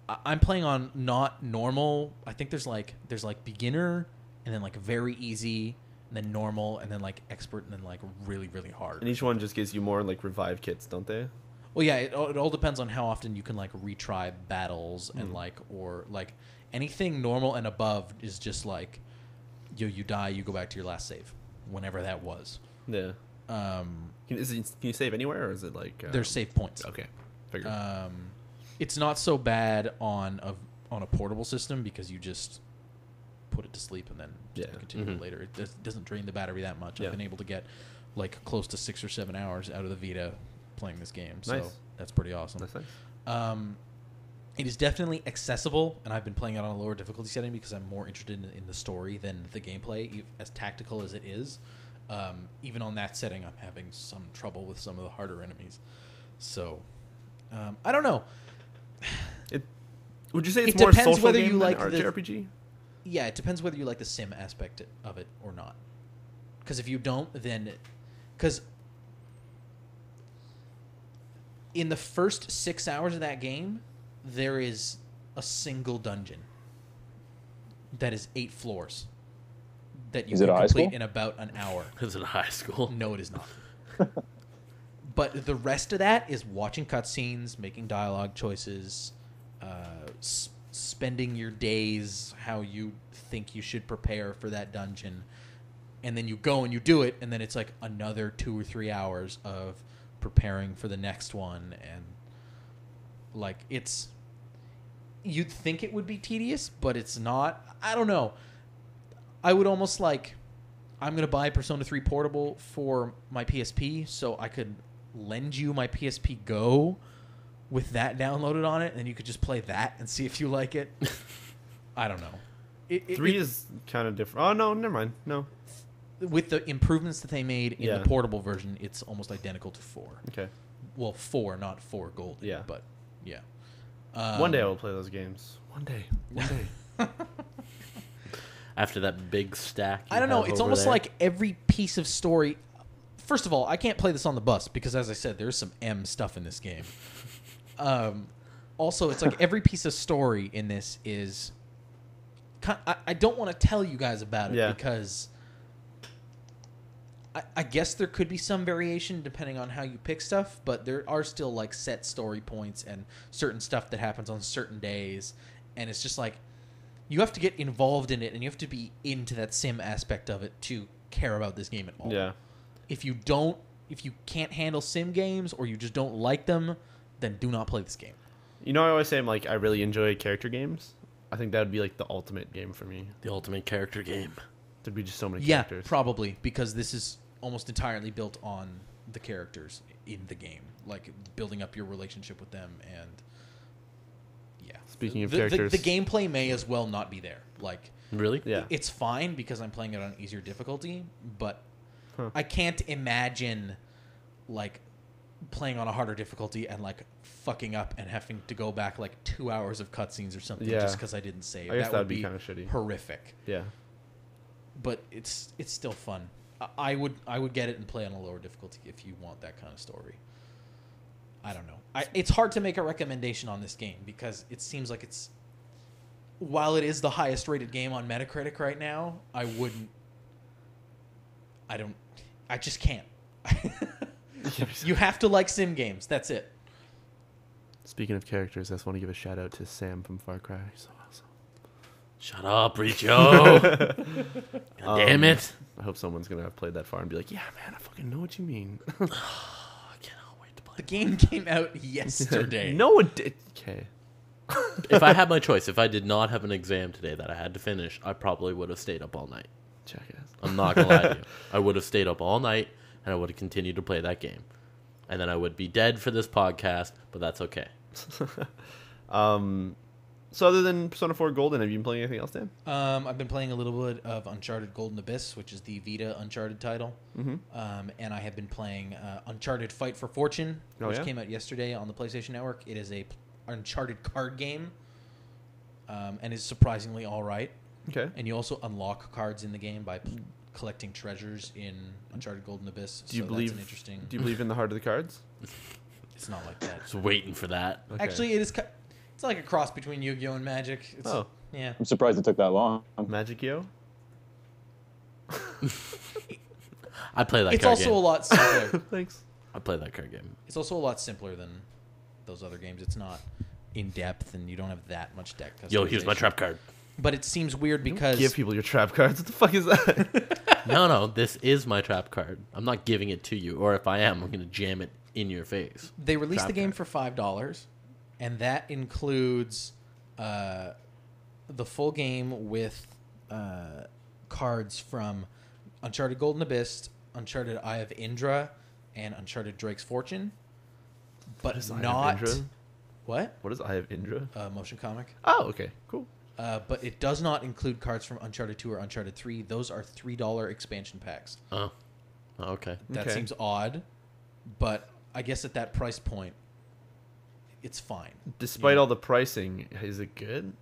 I'm playing on not normal. I think there's like beginner, and then like very easy, and then normal, and then like expert, and then like really, really hard. And each one just gives you more like revive kits, don't they? Well, yeah, it all depends on how often you can like retry battles and like, or like anything normal and above is just like, you die, you go back to your last save, whenever that was. Yeah. Can you save anywhere, or is it like There's save points. Okay, figure. It's not so bad on a portable system because you just put it to sleep and then just Yeah. continue it later. It doesn't drain the battery that much. Yeah. I've been able to get like close to 6 or 7 hours out of the Vita playing this game, so Nice. that's pretty awesome. That's nice. It is definitely accessible, and I've been playing it on a lower difficulty setting because I'm more interested in the story than the gameplay, as tactical as it is. Even on that setting, I'm having some trouble with some of the harder enemies. So, I don't know. Would you say it's It more depends social whether game you than like the- JRPG? Yeah, it depends whether you like the sim aspect of it or not. Because if you don't, then... Because in the first 6 hours of that game, there is a single dungeon that is 8 floors that you Is it can a high complete school? in about an hour. Is it a high school? No, it is not. But the rest of that is watching cutscenes, making dialogue choices, spending your days how you think you should prepare for that dungeon, and then you go and you do it, and then it's like another 2 or 3 hours of preparing for the next one, and like it's... You'd think it would be tedious, but it's not. I don't know. I would almost like... I'm going to buy Persona 3 Portable for my PSP so I could lend you my PSP Go with that downloaded on it, and then you could just play that and see if you like it. I don't know. 3 is kind of different. Oh, no, never mind. No. With the improvements that they made in Yeah. the portable version, it's almost identical to 4. Okay. Well, 4, not 4 Gold. Yeah. But, yeah. One day I will play those games. One day. One day. After that big stack. I don't know. have It's over almost there. like every piece of story. First of all, I can't play this on the bus because, as I said, there's some M stuff in this game. Also, it's like every piece of story in this is... I don't want to tell you guys about it Yeah. because I guess there could be some variation depending on how you pick stuff, but there are still like set story points and certain stuff that happens on certain days, and it's just like you have to get involved in it and you have to be into that sim aspect of it to care about this game at all. Yeah. If you can't handle sim games or you just don't like them, then do not play this game. You know, I always say I really enjoy character games. I think that would be like the ultimate game for me. The ultimate character game. There'd be just so many Yeah, characters. probably, because this is almost entirely built on the characters in the game, like building up your relationship with them, and yeah. Speaking of characters, the gameplay may as well not be there. Like, Really? yeah, it's fine because I'm playing it on easier difficulty, but Huh. I can't imagine like playing on a harder difficulty and like fucking up and having to go back like 2 hours of cutscenes or something Yeah. just because I didn't save. I guess that that'd would be kinda shitty. horrific. yeah. But it's still fun. I would get it and play on a lower difficulty if you want that kind of story. I don't know. It's hard to make a recommendation on this game because it seems like it's, while it is the highest rated game on Metacritic right now, I just can't. You have to like sim games. That's it. Speaking of characters, I just want to give a shout out to Sam from Far Cry. He's so awesome. Shut up, Riccio. God damn it. I hope someone's gonna have played that far and be like, "Yeah, man, I fucking know what you mean." I cannot wait to play. The game came out yesterday. No, it did. Okay. If I had my choice, if I did not have an exam today that I had to finish, I probably would have stayed up all night. Jackass. I'm not gonna lie to you. I would have stayed up all night and I would have continued to play that game. And then I would be dead for this podcast, but that's okay. So other than Persona 4 Golden, have you been playing anything else, Dan? I've been playing a little bit of Uncharted Golden Abyss, which is the Vita Uncharted title. Mm-hmm. And I have been playing Uncharted Fight for Fortune, Oh, which yeah? came out yesterday on the PlayStation Network. It is a Uncharted card game, and is surprisingly all right. Okay. And you also unlock cards in the game by collecting treasures in Uncharted Golden Abyss. Do you so believe? that's an interesting. Do you believe in the heart of the cards? It's not like that. Just waiting for that. Okay. Actually, it is. It's like a cross between Yu-Gi-Oh and Magic. It's, Oh. yeah. I'm surprised it took that long. Magic-Yo? I play that It's card also game. a lot simpler. Thanks. I play that card game. It's also a lot simpler than those other games. It's not in depth, and you don't have that much deck. Yo, here's my customization. trap card. But it seems weird because Give people your trap cards. What the fuck is that? No, this is my trap card. I'm not giving it to you, or if I am, I'm going to jam it in your face. they released Trap the game card. for $5, and that includes the full game with cards from Uncharted Golden Abyss, Uncharted Eye of Indra, and Uncharted Drake's Fortune. But is Eye of not Indra? what? What is Eye of Indra? Motion comic. Oh, okay. Cool. But it does not include cards from Uncharted 2 or Uncharted 3. Those are $3 expansion packs. Oh, okay. That Okay. seems odd, but I guess at that price point, it's fine. Despite Yeah. all the pricing, is it good?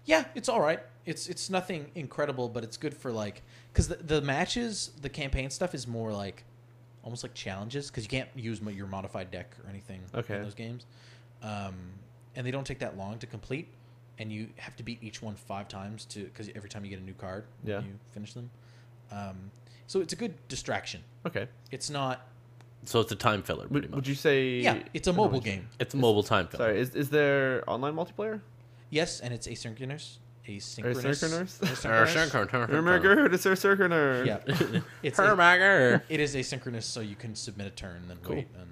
Yeah, it's all right. It's nothing incredible, but it's good for like because the matches, the campaign stuff is more like almost like challenges because you can't use your modified deck or anything Okay. in those games, and they don't take that long to complete, and you have to beat each one 5 times because every time you get a new card, Yeah. when you finish them. So it's a good distraction. Okay. It's not. So it's a time filler, pretty much. Would you say? Yeah, it's a I don't know mobile what you- game. It's a mobile time filler. Sorry, is there online multiplayer? Yes, and it's asynchronous. Asynchronous? Ermahgerd It's Ersernchrerners. Yeah, it's Ermahgerd. it is asynchronous, so you can submit a turn and then Cool. wait. And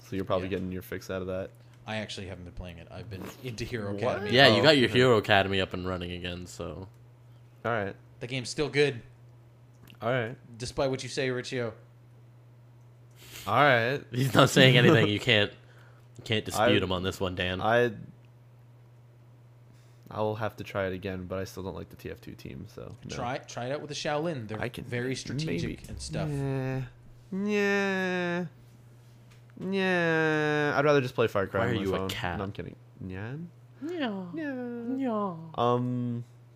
So you're probably Yeah. getting your fix out of that. I actually haven't been playing it. I've been into Hero What? Academy. Yeah, you Oh, got your okay. Hero Academy up and running again, so... All right. The game's still good, All right. despite what you say, Riccio. All right. He's not saying anything. You can't dispute I- him on this one, Dan. I'll have to try it again, but I still don't like the TF2 team. So no. Try it out with the Shaolin. They're I can very strategic maybe. and stuff. Yeah. I'd rather just play Far Cry. Why on are my you a phone. cat? No, I'm kidding. Nyan? Yeah. Yeah. Yeah. All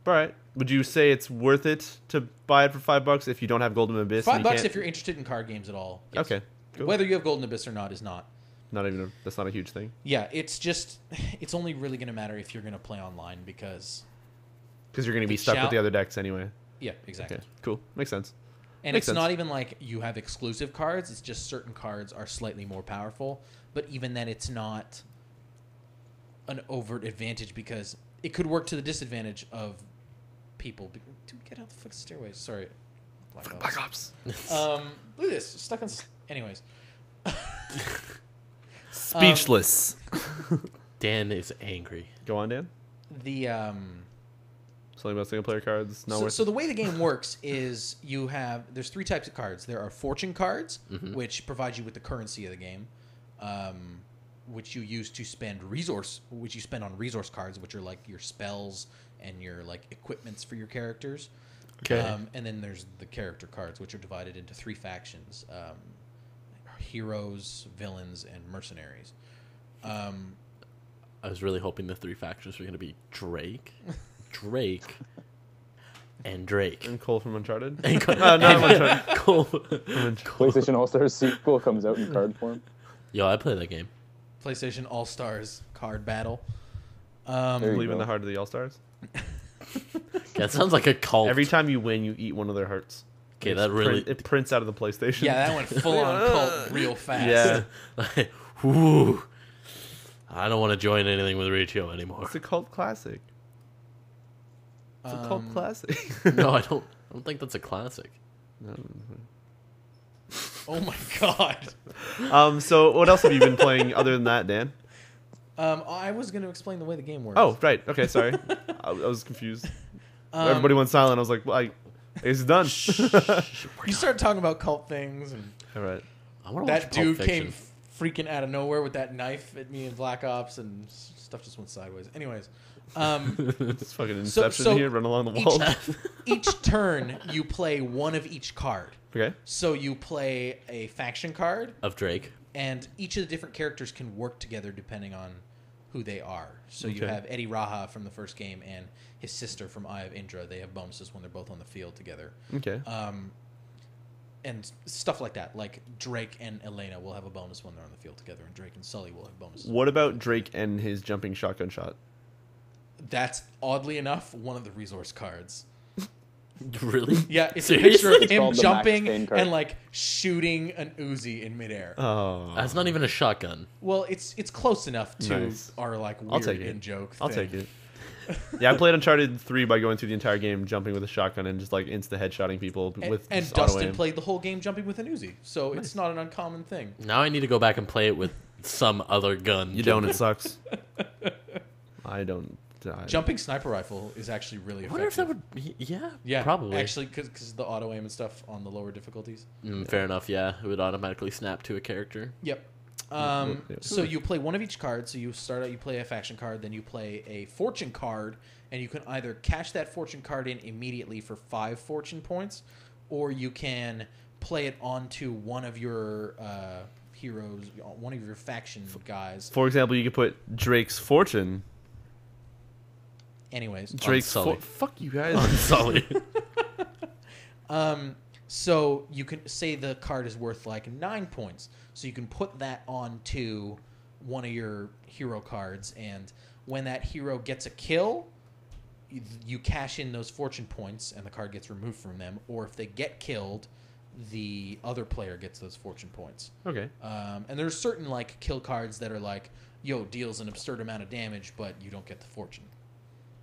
right. Would you say it's worth it to buy it for $5 if you don't have Golden Abyss? and you $5 can't- if you're interested in card games at all. Yes. Okay. Cool. Whether you have Golden Abyss or not is not. That's not a huge thing. Yeah, it's only really going to matter if you're going to play online because Because you're going to be The stuck Shao- with the other decks anyway. yeah, exactly. Okay. Cool. Makes sense. And Makes it's not sense. even like you have exclusive cards. It's just certain cards are slightly more powerful. But even then, it's not an overt advantage because it could work to the disadvantage of people. Dude, get out the fucking stairways. Sorry. Black Ops. Look at this. Stuck on... Anyways. Speechless. Dan is angry. Go on, Dan. The... Something about single player cards. No. So the way the game works is there's 3 types of cards. There are fortune cards, Mm-hmm. which provide you with the currency of the game, which you use to spend which you spend on resource cards, which are like your spells and your like equipments for your characters. Okay. And then there's the character cards, which are divided into 3 factions: heroes, villains, and mercenaries. I was really hoping the 3 factions were going to be Drake, and Drake. And Cole from Uncharted. And Cole- No, not Uncharted. Cole. PlayStation All Stars sequel comes out in card form. Yo, I play that game. PlayStation All Stars card battle. There you Believe in go. the heart of the All Stars. That sounds like a cult. Every time you win, you eat one of their hearts. Okay, that really... It prints out of the PlayStation. Yeah, that went full on cult real fast. Yeah. Like, whoo. I don't want to join anything with Riccio anymore. It's a cult classic. It's a cult classic. No, I don't think that's a classic. Oh my god. So what else have you been playing other than that, Dan? I was going to explain the way the game works. Oh, right. Okay, sorry. I was confused. Everybody went silent. I was like, well, I guess it's done. You started talking about cult things, and All right. I want to watch that Pulp dude Fiction. came freaking out of nowhere with that knife at me in Black Ops, and stuff just went sideways. Anyways, It's fucking Inception so here. Run along the wall. each turn you play one of each card. Okay. So you play a faction card, Of Drake. and each of the different characters can work together depending on who they are. So you Okay. have Eddie Raha from the first game and his sister from Eye of Indra. They have bonuses when they're both on the field together. Okay. And stuff like that. Like Drake and Elena will have a bonus when they're on the field together, and Drake and Sully will have bonuses. What about Drake and his jumping shotgun shot? That's oddly enough one of the resource cards. Really? Yeah, it's Seriously? a picture of It's him called the jumping Max Payne card. and like shooting an Uzi in midair. Oh. That's not even a shotgun. Well, it's close enough to Nice. our like I'll weird take it. in joke. I'll take it. Yeah, I played Uncharted 3 by going through the entire game, jumping with a shotgun and just like insta headshotting people with And just auto Dustin aim. played the whole game jumping with an Uzi, so it's not an uncommon thing. Now I need to go back and play it with some other gun. You don't. It sucks. I don't. Jumping sniper rifle is actually really I effective. wonder if that would... Yeah, Yeah, probably. actually, because the auto aim and stuff on the lower difficulties. Fair enough, yeah. It would automatically snap to a character. Yep. Yeah. So you play one of each card. So you start out, you play a faction card, then you play a fortune card, and you can either cash that fortune card in immediately for 5 fortune points, or you can play it onto one of your heroes, one of your faction guys. For example, you could put Drake's fortune. Anyways, Drake's Sully. fuck you guys. Sully. so you can say the card is worth like 9 points. So you can put that onto one of your hero cards, and when that hero gets a kill, you cash in those fortune points, and the card gets removed from them. Or if they get killed, the other player gets those fortune points. Okay. And there's certain like kill cards that are like, yo, deals an absurd amount of damage, but you don't get the fortune.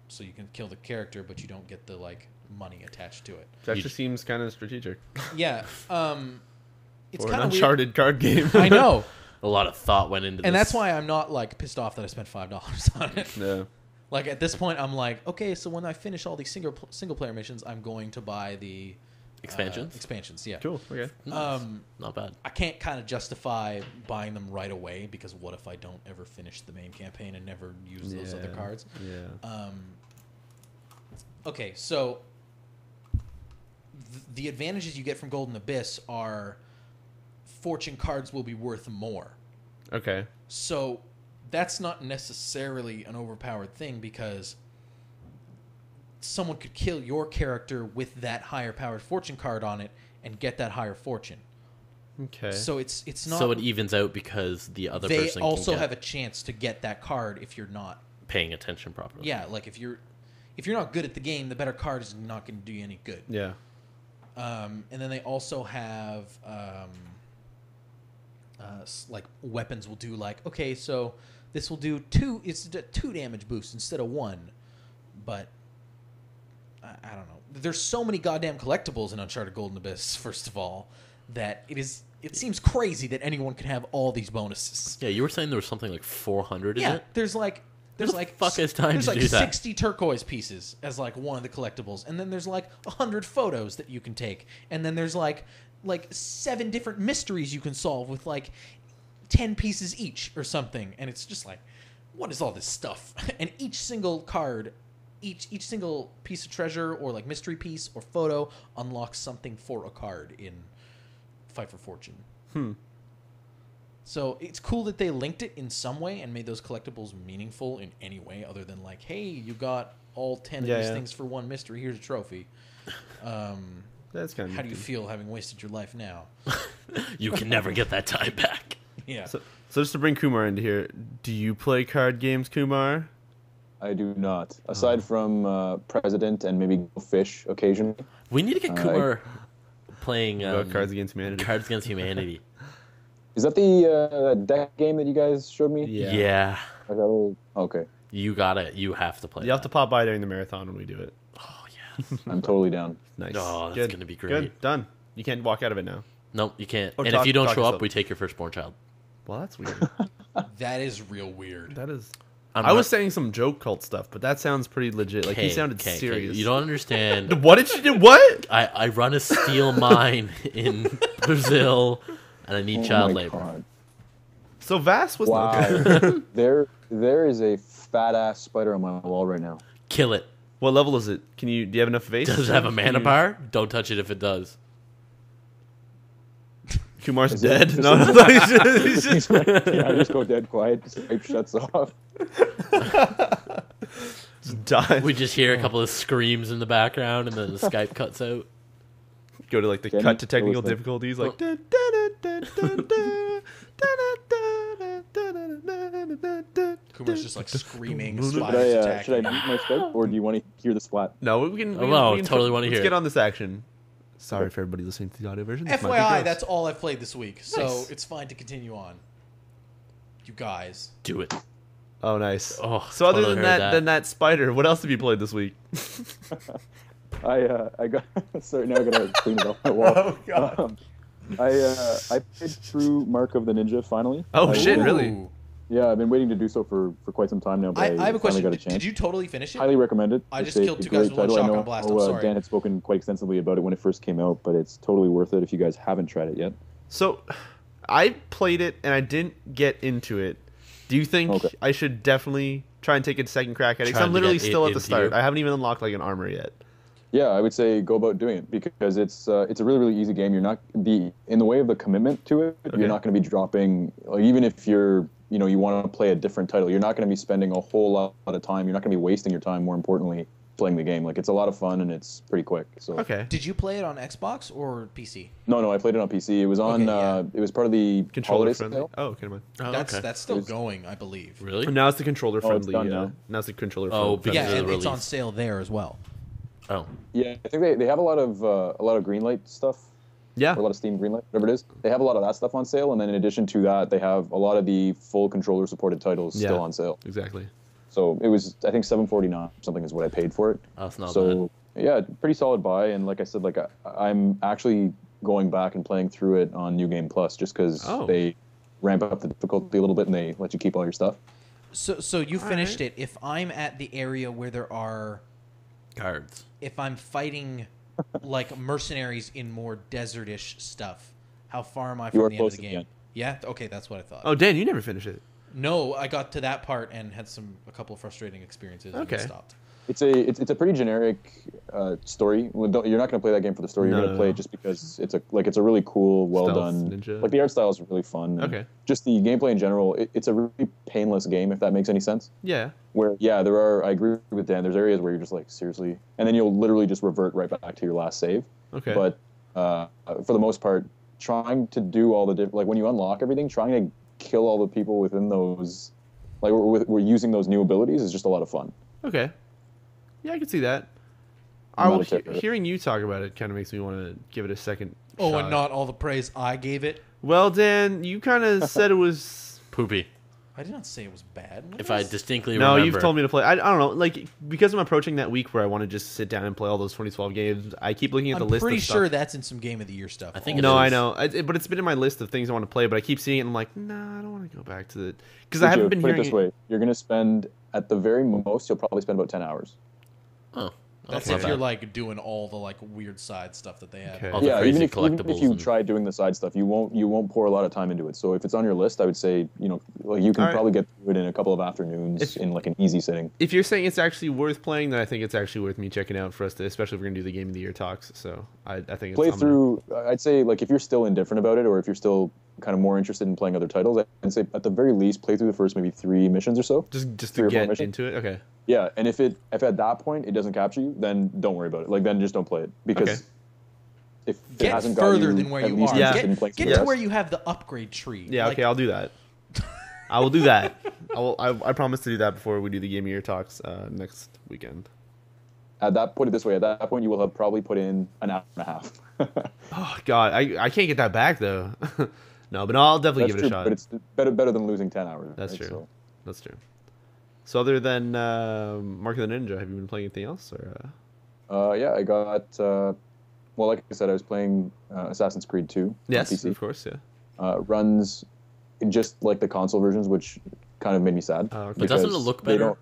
So you can kill the character, but you don't get the like money attached to it. That actually seems kind of strategic. Yeah. It's For an kind of Uncharted card game. I know. A lot of thought went into this. And that's why I'm not like pissed off that I spent $5 on it. Yeah. Like at this point, I'm like, okay, so when I finish all these single player missions, I'm going to buy the Expansions? Expansions, yeah. Cool. Okay. Nice. Not bad. I can't kind of justify buying them right away because what if I don't ever finish the main campaign and never use those other cards? Yeah. Okay, so the advantages you get from Golden Abyss are fortune cards will be worth more. Okay. So that's not necessarily an overpowered thing because someone could kill your character with that higher powered fortune card on it and get that higher fortune. Okay. So it's not. So it evens out because the other they person also can have get a chance to get that card if you're not. paying attention properly. Yeah, like if you're not good at the game, the better card is not going to do you any good. Yeah. And then they also have like weapons will do like, okay, so this will do 2. It's a 2 damage boost instead of 1. But I don't know. There's so many goddamn collectibles in Uncharted Golden Abyss. First of all, that it seems crazy that anyone can have all these bonuses. Yeah, you were saying there was something like 400 in it? There's like fuck has time there's to like do that? 60 turquoise pieces as like one of the collectibles, and then there's like 100 photos that you can take, and then there's like 7 different mysteries you can solve with like 10 pieces each or something, and it's just like, what is all this stuff? And each single card, each single piece of treasure or like mystery piece or photo unlocks something for a card in Fight for Fortune. So it's cool that they linked it in some way and made those collectibles meaningful in any way other than like, hey, you got all 10 of these things for one mystery. Here's a trophy. That's kind of. How do you feel having wasted your life now? You can never get that time back. Yeah. So just to bring Kumar into here, do you play card games, Kumar? I do not. Aside from President and maybe Fish occasionally. We need to get Kumar playing Cards Against Humanity. Cards Against Humanity. Is that the deck game that you guys showed me? Yeah. Okay. You have to play. You have to pop by during the marathon when we do it. Oh yeah. I'm totally down. Nice. Oh, that's Good. gonna be great. Good. Done. You can't walk out of it now. Nope, you can't. Or And if you don't talk show yourself. up, we take your firstborn child. Well, that's weird. That is real weird. That is. I'm I not- was saying some joke cult stuff, but that sounds pretty legit. Like he sounded serious. You don't understand. What did you do? What? I run a steel mine in Brazil, and I need child labor. God. So Vass was Wow. there is a fat ass spider on my wall right now. Kill it. What level is it? Do you have enough vase? Does it have a mana bar? Don't touch it if it does. Kumar's Is it dead. just No, a- he's just- Yeah, I just go dead quiet. Skype shuts off. just died. We just hear a couple of screams in the background, and then the Skype cuts out. Go to like the Danny, cut to technical what was that? difficulties, like. Kumar's just like screaming. Should Spiders I attacking. mute my Skype, or do you want to hear the splat? No, we can. Oh, totally wanna hear Let's it. get on this action. Sorry for everybody listening to the audio version. This might be FYI, gross. that's all I've played this week, so Nice. it's fine to continue on. You guys. Do it. Oh, nice. Oh, so other totally than heard that, than that spider, what else have you played this week? I got sorry, now I gotta clean it off my wall. Oh, God. I played through Mark of the Ninja finally. Oh shit! Really? Ooh. Yeah, I've been waiting to do so for quite some time now. But I have a finally question. Got a Did chance. you totally finish it? Highly recommend it. I It's just a killed two great guys with one title. I shotgun know, blast. I'm sorry. Dan had spoken quite extensively about it when it first came out, but it's totally worth it if you guys haven't tried it yet. So, I played it and I didn't get into it. Do you think Okay. I should definitely try and take a second crack at it? 'Cause Trying I'm to literally get it still at the into start. you. I haven't even unlocked like an armor yet. Yeah, I would say go about doing it because it's a really easy game. You're not in the way of the commitment to it. Okay. You're not going to be dropping like, even if you want to play a different title. You're not going to be spending a whole lot of time. You're not going to be wasting your time. More importantly, playing the game. Like it's a lot of fun and it's pretty quick. So Okay. Did you play it on Xbox or PC? No, I played it on PC. It was on. Okay, yeah. It was part of the Controller holiday friendly. sale. Oh, okay, never mind. Oh, That's okay. still It's- going, I believe. Really? And now it's the controller Oh, it's friendly. done now. Now it's the controller. Oh, friendly. Yeah, Because of and the it's on release. sale there as well. Oh. Yeah, I think they have a lot of Greenlight stuff. Yeah. Or a lot of Steam Greenlight, whatever it is. They have a lot of that stuff on sale, and then in addition to that, they have a lot of the full controller supported titles Yeah. still on sale. Exactly. So it was, I think, $7.49 something is what I paid for it. Oh, it's not So yeah, pretty solid buy. And like I said, like I'm actually going back and playing through it on New Game Plus just because Oh. they ramp up the difficulty a little bit and they let you keep all your stuff. So you finished it. If I'm at the area where there are, bad. Cards. if I'm fighting like mercenaries in more desertish stuff, how far am I You from are the end of close the to the game? end. Yeah. Okay, that's what I thought. Oh, Dan, you never finished it. No, I got to that part and had a couple of frustrating experiences and Okay. then stopped. It's a pretty generic story. Well, you're not going to play that game for the story. You're No, going to play no. it just because it's a really cool, well Stealth done. ninja. Like the art style is really fun. and Okay. Just the gameplay in general, it's a really painless game if that makes any sense. Yeah. Where I agree with Dan. There's areas where you're just like seriously, and then you'll literally just revert right back to your last save. Okay. But for the most part, trying to do all the like when you unlock everything, trying to kill all the people within those, like we're using those new abilities is just a lot of fun. Okay. Yeah, I can see that. Hearing you talk about it kind of makes me want to give it a second Oh, shot. and not all the praise I gave it. Well, Dan, you kind of said it was... Poopy. I did not say it was bad. If I distinctly No, remember. you've told me to play. I don't know. Like, because I'm approaching that week where I want to just sit down and play all those 2012 games, I keep looking at the I'm list pretty of sure stuff. that's in some Game of the Year stuff. I think it No, I is. know. But it's been in my list of things I want to play, but I keep seeing it and I'm like, nah, I don't want to go back to it. Because I haven't been put hearing it this way. You're going to spend, at the very most, you'll probably spend about 10 hours. Oh, That's Okay. if you're like doing all the like weird side stuff that they have. Okay. All the Yeah, crazy even if collectibles you and- try doing the side stuff, you won't pour a lot of time into it. So if it's on your list, I would say, like you can All right. probably get through it in a couple of afternoons in like an easy sitting. If you're saying it's actually worth playing, then I think it's actually worth me checking out for us to, especially if we're going to do the Game of the Year talks. So I think it's... Play I'm gonna- through. I'd say like if you're still indifferent about it, or if you're still kind of more interested in playing other titles, I'd say at the very least play through the first maybe 3 missions or so. Just 3 to or 4 get missions. into it? Okay. Yeah, and if at that point it doesn't capture you, then don't worry about it. Like then just don't play it because Okay. if it Get hasn't got further you than where at you least are. interested in playing Get something to else. where you have the upgrade tree. Yeah, Like, okay, I'll do that. I will do that. I promise to do that before we do the Game of the Year talks next weekend. At that point, this way, at that point, you will have probably put in an hour and a half. Oh, God. I can't get that back, though. No, but I'll definitely That's give it true, a shot. but it's better than losing 10 hours. That's right? true. So, That's true. So other than Mark of the Ninja, have you been playing anything else? Or yeah, I got. Well, like I said, I was playing Assassin's Creed 2 on Yes, PC. of course, yeah. Runs just like the console versions, which kind of made me sad. Oh, okay. But doesn't it because look they better? don't-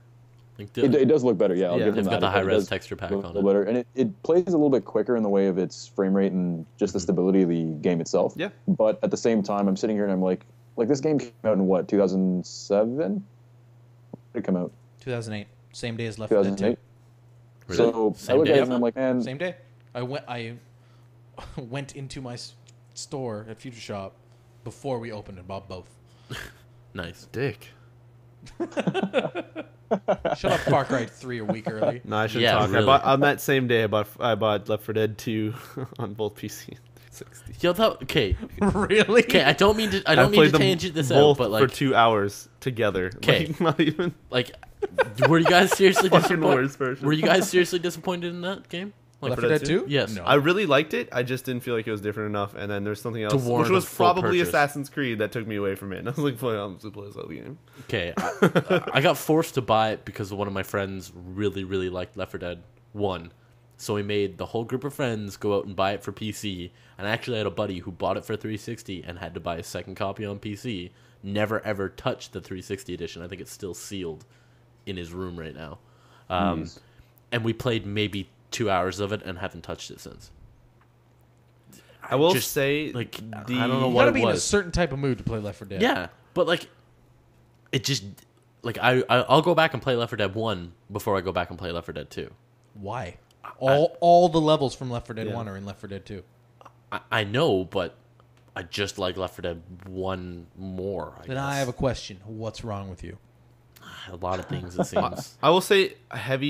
Like, It does look better, yeah. I'll Yeah, give them they've that. got the It high-res does texture pack look on a little it. better, and it plays a little bit quicker in the way of its frame rate and just the stability of the game itself. Yeah. But at the same time, I'm sitting here and I'm like this game came out in what, 2007? When did it come out? 2008, same day as Left 4 Dead 2. 2008. Really? So I Same look day? at it and I'm like, man, Same day. I went into my store at Future Shop before we opened and bought both. Nice. Dick. Shut up, Far Cry 3 a week early. No, I shouldn't Yeah, talk. really. On that same day, I bought Left 4 Dead 2 on both PC and 360. Yo, okay. Really? Okay, I don't mean to played them tangent this both out, but for like, 2 hours together. 'Kay. Like, not even like, were you guys seriously fucking disappointed? worst version. Were you guys seriously disappointed in that game? Like, Left 4 Dead 2? Yes. No. I really liked it. I just didn't feel like it was different enough. And then there's something else, warrant which was a full probably purchase. Assassin's Creed, that took me away from it. And I was like, "Well, I'm just play this other game." Okay, I got forced to buy it because one of my friends really, really liked Left 4 Dead 1. So we made the whole group of friends go out and buy it for PC. And I actually had a buddy who bought it for 360 and had to buy a second copy on PC. Never, ever touched the 360 edition. I think it's still sealed in his room right now. And we played maybe 2 hours of it and haven't touched it since. I will just, say, like, the, I don't know You what gotta it be in a was. certain type of mood to play Left 4 Dead. Yeah, but like, it just like I'll go back and play Left 4 Dead 1 before I go back and play Left 4 Dead 2. Why? All the levels from Left 4 Dead Yeah. 1 are in Left 4 Dead 2. I know, but I just like Left 4 Dead 1 more. Then I have a question. What's wrong with you? a lot of things. It seems I will say hard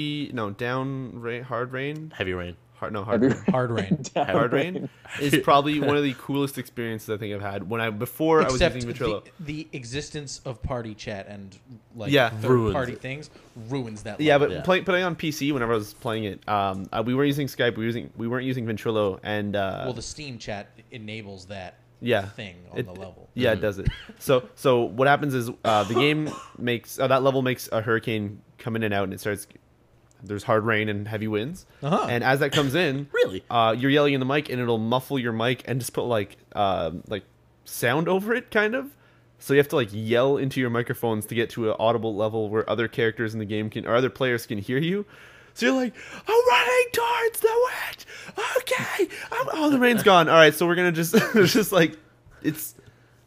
rain. heavy rain. Hard rain. Hard rain. Hard rain is probably one of the coolest experiences I think I've had. Before I was Except using Ventrilo. the existence of party chat and like Yeah. Ruins third-party it. things ruins that. Yeah, level. but Yeah. playing on PC whenever I was playing it, we weren't using Skype. We weren't using Ventrilo, and well, the Steam chat enables that yeah, thing on the level. Yeah, it does it. So what happens is the game makes that level makes a hurricane come in and out, and it starts. There's hard rain and heavy winds, and as that comes in, Really? you're yelling in the mic, and it'll muffle your mic and just put like sound over it, kind of. So you have to like yell into your microphones to get to an audible level where other characters in the game can or other players can hear you. So you're like, I'm running towards the witch. Okay, the rain's gone. All right, so we're gonna just it's just like it's.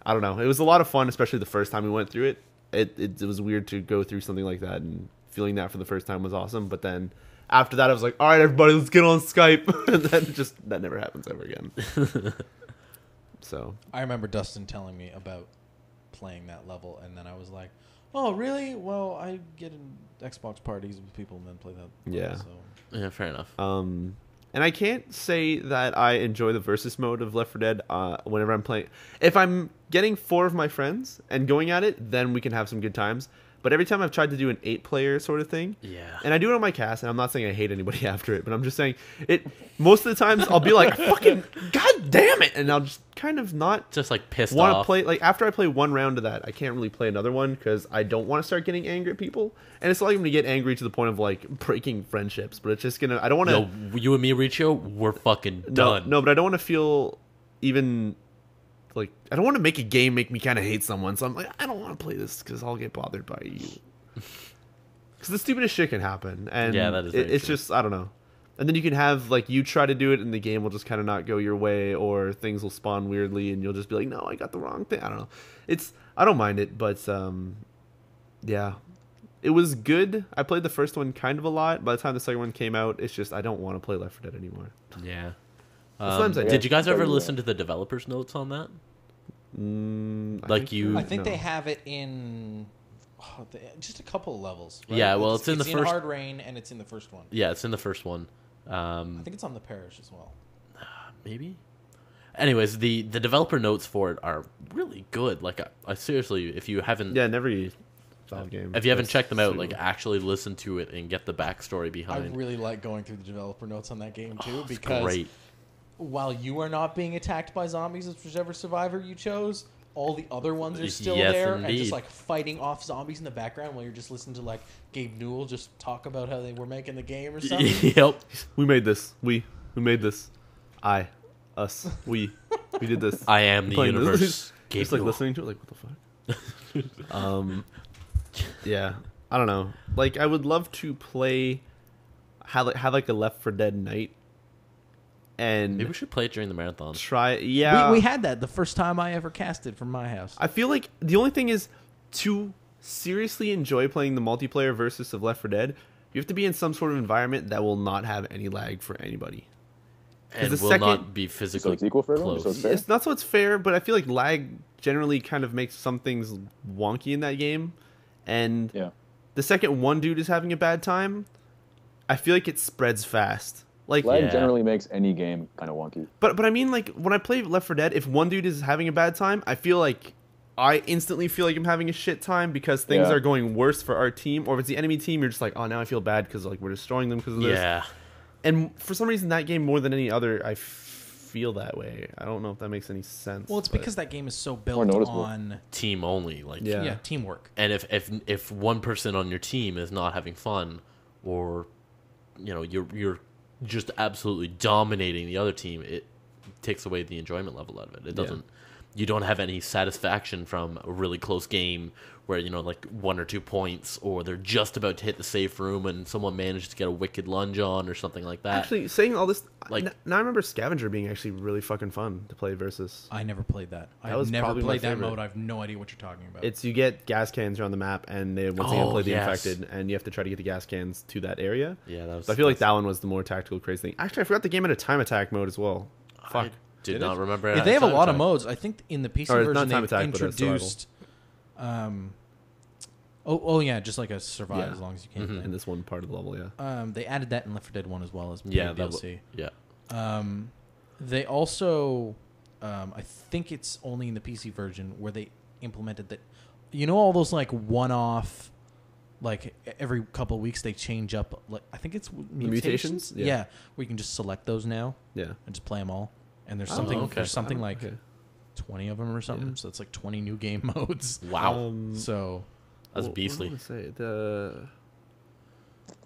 I don't know. It was a lot of fun, especially the first time we went through it. It was weird to go through something like that, and feeling that for the first time was awesome. But then after that, I was like, all right, everybody, let's get on Skype. And then that never happens ever again. So I remember Dustin telling me about playing that level, and then I was like, "Oh, really? Well, I get in Xbox parties with people and then play that." level, Yeah. So. Yeah, fair enough. and I can't say that I enjoy the versus mode of Left 4 Dead whenever I'm playing. If I'm getting 4 of my friends and going at it, then we can have some good times. But every time I've tried to do an 8-player sort of thing, and I do it on my cast, and I'm not saying I hate anybody after it, but I'm just saying it. Most of the times, I'll be like, "Fucking god damn it!" and I'll just kind of not just like pissed want to off. play. Like after I play one round of that, I can't really play another one because I don't want to start getting angry at people, and it's not even to get angry to the point of like breaking friendships. But it's just gonna. I don't want to. Yo, you and me, Riccio, we're fucking done. No, but I don't want to feel even. Like, I don't want to make a game make me kind of hate someone, so I'm like, I don't want to play this because I'll get bothered by you. Because the stupidest shit can happen, and yeah, that is it's true. just, I don't know. And then you can have, like, you try to do it, and the game will just kind of not go your way, or things will spawn weirdly, and you'll just be like, no, I got the wrong thing. I don't know. I don't mind it, but, yeah. It was good. I played the first one kind of a lot. By the time the second one came out, it's just, I don't want to play Left 4 Dead anymore. Yeah. Sometimes I did you guys ever listen to the developers' notes on that? I think they have it in just a couple of levels. Right? Yeah, well, it's in the first Hard Rain, and it's in the first one. Yeah, it's in the first one. I think it's on the Parish as well. Maybe. Anyways, the developer notes for it are really good. Like, I seriously, if you haven't, never Valve game. If you haven't checked them out, like actually listen to it and get the backstory behind. I really like going through the developer notes on that game too, because great. While you are not being attacked by zombies as whichever survivor you chose, all the other ones are still there and just like fighting off zombies in the background while you're just listening to like Gabe Newell just talk about how they were making the game or something. Yep. We made this. We made this. Us. We did this. I am the universe. Just like listening to it, like what the fuck. Yeah, I don't know. Like I would love to play, have like a Left 4 Dead night. And maybe we should play it during the marathon. We had that the first time I ever casted from my house. I feel like the only thing is to seriously enjoy playing the multiplayer versus of Left 4 Dead, you have to be in some sort of environment that will not have any lag for anybody. And will not be physically so it's equal for everyone. So it's fair? It's not so it's fair, but I feel like lag generally kind of makes some things wonky in that game. And the second one dude is having a bad time, I feel like it spreads fast. Like lag generally makes any game kind of wonky. But I mean, like when I play Left 4 Dead, if one dude is having a bad time, I feel like I instantly feel like I'm having a shit time because things are going worse for our team. Or if it's the enemy team, you're just like, oh, now I feel bad because like we're destroying them because of this. Yeah. And for some reason, that game more than any other, I feel that way. I don't know if that makes any sense. Well, it's because that game is so built on team only, like teamwork. And if one person on your team is not having fun, or you're just absolutely dominating the other team, it takes away the enjoyment level out of it. It doesn't. You don't have any satisfaction from a really close game where like 1 or 2 points, or they're just about to hit the safe room and someone managed to get a wicked lunge on or something like that. Actually, saying all this, like now I remember Scavenger being actually really fucking fun to play versus. I never played that. I've never played that mode. I have no idea what you're talking about. It's you get gas cans around the map, and they once again play the infected, and you have to try to get the gas cans to that area. Yeah, that was. So I feel like that one was the more tactical, crazy thing. Actually, I forgot the game had a time attack mode as well. Fuck. Did not remember. They have a lot of modes. I think in the PC version they introduced. Just like a survive as long as you can. In this one part of the level, they added that in Left 4 Dead 1 as well as DLC. They also, I think it's only in the PC version where they implemented that. All those like one-off, like every couple of weeks they change up. Like I think it's mutations. Yeah, we can just select those now. Yeah, and just play them all. And there's something. There's something like 20 of them or something. Yeah. So it's like 20 new game modes. Wow. So that's beastly. What do I say?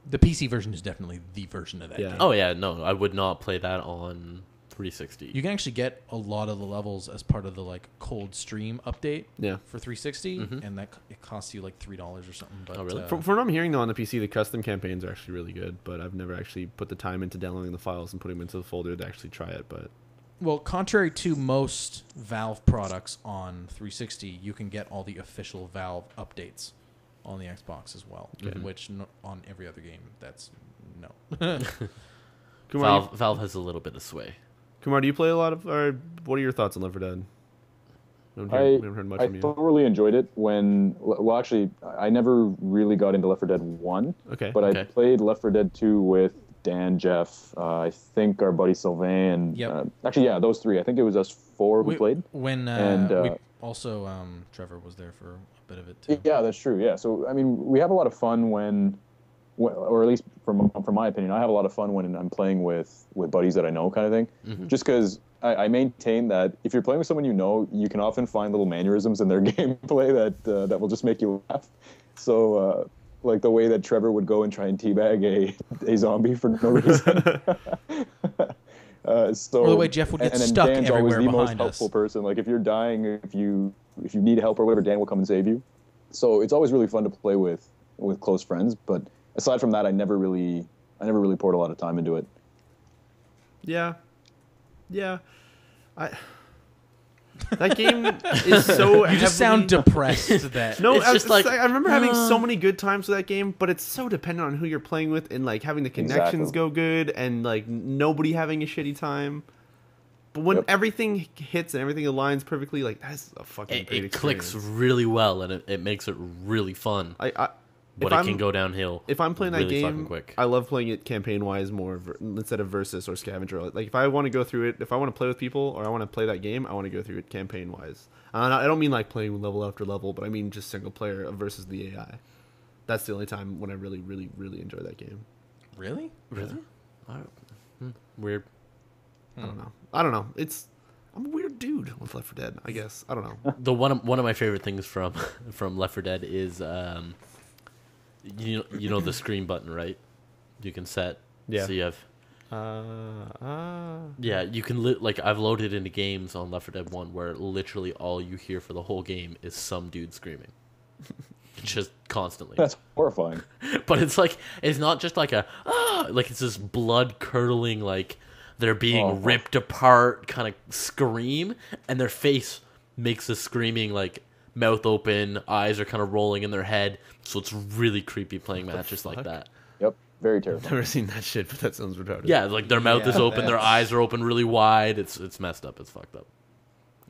The PC version is definitely the version of that game. Oh yeah, no, I would not play that on 360. You can actually get a lot of the levels as part of the like cold stream update. For 360, and that it costs you like $3 or something. But, really? From what I'm hearing though on the PC, the custom campaigns are actually really good. But I've never actually put the time into downloading the files and putting them into the folder to actually try it. But well, contrary to most Valve products on 360, you can get all the official Valve updates on the Xbox as well, which on every other game, that's no. Valve has a little bit of sway. Kumar, do you play a lot of, or what are your thoughts on Left 4 Dead? We haven't heard much from you. I thoroughly enjoyed it actually, I never really got into Left 4 Dead 1. Okay. But I played Left 4 Dead 2 with Dan, Jeff, I think our buddy Sylvain, and Yep. actually, yeah, those three. I think it was us four who played. When And, we also Trevor was there for a bit of it too. Yeah, that's true. Yeah, so I mean, we have a lot of fun when, or at least from my opinion, I have a lot of fun when I'm playing with buddies that I know, kind of thing. Mm-hmm. Just because I maintain that if you're playing with someone you know, you can often find little mannerisms in their gameplay that will just make you laugh. So, like the way that Trevor would go and try and teabag a zombie for no reason. So, or the way Jeff would get and then stuck Dan's everywhere always the most behind us. helpful person. Like if you're dying, if you need help or whatever, Dan will come and save you. So it's always really fun to play with close friends. But aside from that, I never really poured a lot of time into it. Yeah. That game is so. You just sound depressed. That No, It's just like, I remember having so many good times with that game, but it's so dependent on who you're playing with and like having the connections go good and like nobody having a shitty time. But when everything hits and everything aligns perfectly, like that's a fucking great it clicks experience. really well, and it makes it really fun. But it can go downhill. If I'm playing that really fucking game, quick. I love playing it campaign-wise more instead of versus or scavenger. Like if I want to go through it, if I want to play with people or I want to play that game, I want to go through it campaign-wise. I don't mean like playing level after level, but I mean just single player versus the AI. That's the only time when I really, really, really enjoy that game. really. Weird. I don't know. I'm a weird dude with Left 4 Dead, I guess. I don't know. The one of my favorite things from Left 4 Dead is you know the screen button, right? You can set. Yeah. So you have. Yeah, you can like I've loaded into games on Left 4 Dead 1 where literally all you hear for the whole game is some dude screaming, just constantly. That's horrifying. But it's like it's not just like like it's this blood curdling like they're being ripped apart kind of scream, and their face makes this screaming like mouth open, eyes are kind of rolling in their head, so it's really creepy playing matches like that. Yep, very terrible. Never seen that shit, but that sounds retarded. Yeah, like their mouth is open, their eyes are open really wide. It's messed up. It's fucked up.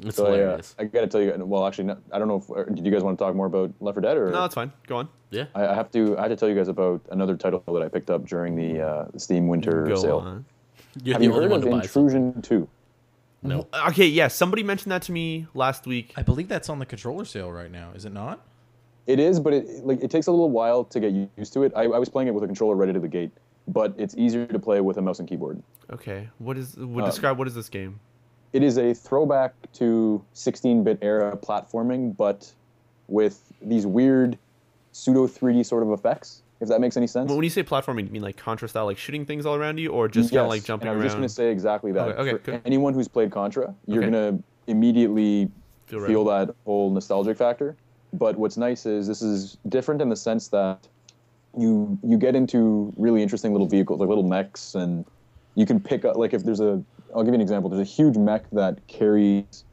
It's hilarious. I gotta tell you. Well, actually, I don't know if did you guys want to talk more about Left 4 Dead or No, that's fine. Go on. Yeah. I had to tell you guys about another title that I picked up during the Steam Winter Go sale. on. You're Have the you only heard one of to buy Intrusion 2? No. Okay, yeah, somebody mentioned that to me last week. I believe that's on the controller sale right now. Is it not? It is, but it takes a little while to get used to it. I was playing it with a controller right out of the gate, but it's easier to play with a mouse and keyboard. Okay, describe what is this game? It is a throwback to 16-bit era platforming, but with these weird pseudo 3D sort of effects, if that makes any sense. When you say platforming, you mean like Contra style, like shooting things all around you, or just kind of like jumping and I was around? just going to say exactly that. Okay, For good. anyone who's played Contra, you're Okay. going to immediately Feel that whole nostalgic factor. But what's nice is this is different in the sense that you get into really interesting little vehicles, like little mechs, and you can pick up, like if there's I'll give you an example. There's a huge mech that carries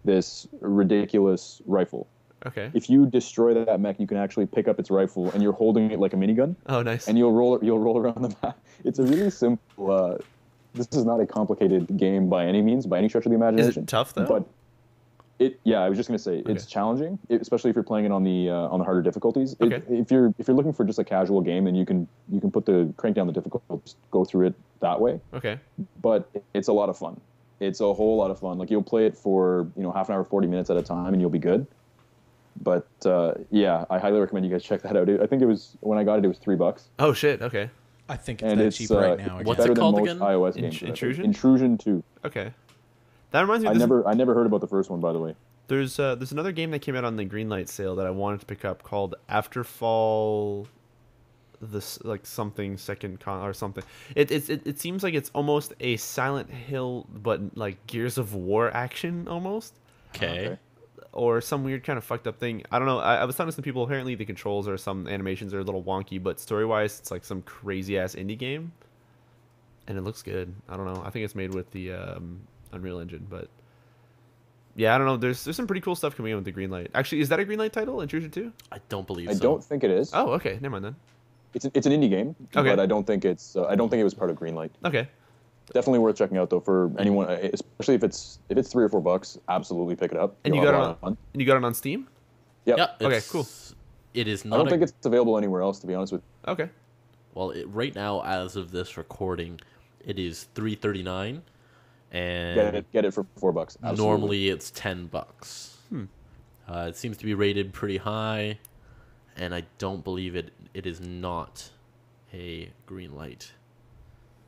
this ridiculous rifle. Okay. If you destroy that mech, you can actually pick up its rifle, and you're holding it like a minigun. Oh, nice. And you'll roll around the map. It's a really simple. This is not a complicated game by any means, by any stretch of the imagination. Is it tough though? But I was just gonna say it's challenging, especially if you're playing it on the harder difficulties. Okay. If you're looking for just a casual game, then you can crank down the difficulty, just go through it that way. Okay. But it's a lot of fun. It's a whole lot of fun. Like you'll play it for half an hour, 40 minutes at a time, and you'll be good. But I highly recommend you guys check that out. I think it was when I got it, it was $3. Oh shit. Okay. I think it's that cheap right now. What's better it called than most again? iOS games. Intrusion? Intrusion 2. Okay. That reminds me. I never heard about the first one, by the way. There's another game that came out on the Greenlight sale that I wanted to pick up called Afterfall. This like something second con or something. It seems like it's almost a Silent Hill, but like Gears of War action almost. Okay. Or some weird kind of fucked up thing. I don't know. I was talking to some people. Apparently, the controls or some animations are a little wonky, but story-wise, it's like some crazy-ass indie game. And it looks good. I don't know. I think it's made with the Unreal Engine, but... Yeah, I don't know. There's some pretty cool stuff coming in with the Greenlight. Actually, is that a Greenlight title, Intrusion 2? I don't believe I so. don't think it is. Oh, okay. Never mind then. It's an indie game, Okay. but I don't think it was part of Greenlight. Okay. Definitely worth checking out though for anyone, especially if it's $3 or $4. Absolutely pick it up. And you You'll got have it a lot of fun. and you got it on Steam? Yep. Yeah. Okay, it's- cool. It is I not. don't think it's available anywhere else, to be honest with you. Okay. Well, right now, as of this recording, it is $3.39, and Get it for $4. Absolutely. normally it's $10. It seems to be rated pretty high, and I don't believe it is not a green light.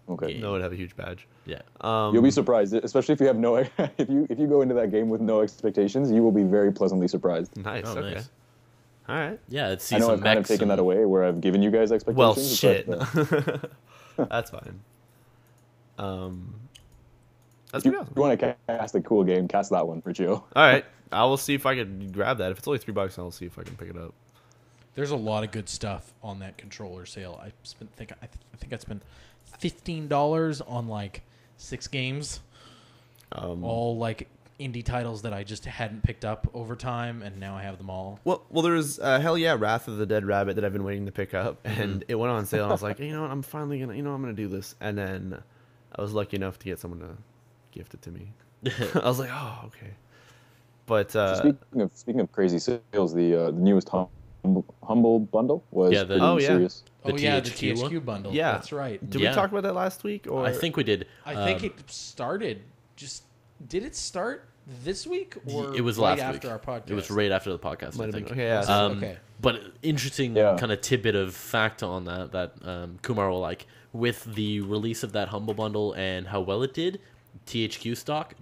Okay. game. No, it'd have a huge badge. Yeah. You'll be surprised, especially if you have no. If you go into that game with no expectations, you will be very pleasantly surprised. Nice. Oh, Okay. nice. All right. Yeah, it's I know I've kind of taken that away, where I've given you guys expectations. Well, shit. But, That's fine. That's if pretty you awesome. want to cast a cool game, cast that one, Riccio. All right. I will see if I can grab that. If it's only $3, I'll see if I can pick it up. There's a lot of good stuff on that controller sale. I think I spent $15 on like 6 games, all like indie titles that I just hadn't picked up over time, and now I have them all. Well, there's Hell Yeah, Wrath of the Dead Rabbit that I've been waiting to pick up, and it went on sale, and I was like, you know what, I'm finally gonna, I'm gonna do this, and then I was lucky enough to get someone to gift it to me. I was like, oh, okay. But Speaking of crazy sales, the newest Humble bundle was Yeah, pretty serious. The THQ THQ one? bundle. yeah, That's right. Did Yeah. we talk about that last week? Or I think we did. I think it started. Did it start this week or It was right last after week. our podcast? It was right after the podcast, Might I have been. think. Okay, yeah. Okay. But interesting Yeah. kind of tidbit of fact on that Kumar will like. With the release of that Humble Bundle and how well it did, THQ stock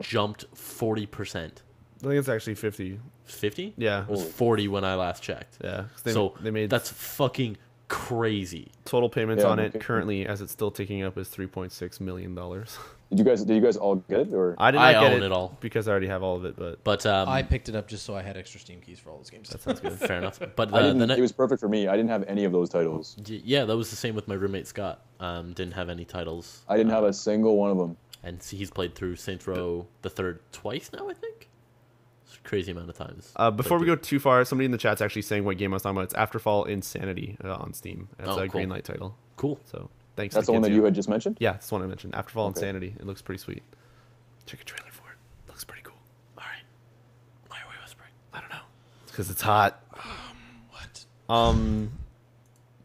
jumped 40%. I think it's actually 50. 50? Yeah. It was 40 when I last checked. Yeah. They made that's fucking crazy. total payments Yeah, on it okay. currently, as it's still ticking up, is $3.6 million. Did you guys all get it, or I did not get own it all. because I already have all of it, but But I picked it up just so I had extra Steam keys for all those games. that sounds good. fair enough. But I the didn't? ne- It was perfect for me. I didn't have any of those titles. yeah, that was the same with my roommate Scott. Didn't have any titles. I didn't have a single one of them. And he's played through Saints Row the third twice now, I think. It's a crazy amount of times. Before we go too far, somebody in the chat's actually saying what game I was talking about. It's Afterfall Insanity on Steam. It's Oh, a cool. greenlight title. Cool. So thanks. That's to the one that Kitsu. you had just mentioned. Yeah, that's the one I mentioned. Afterfall Okay. Insanity. It looks pretty sweet. Check a trailer for it. Looks pretty cool. All right. Why are we whispering? I don't know. It's because it's hot. What?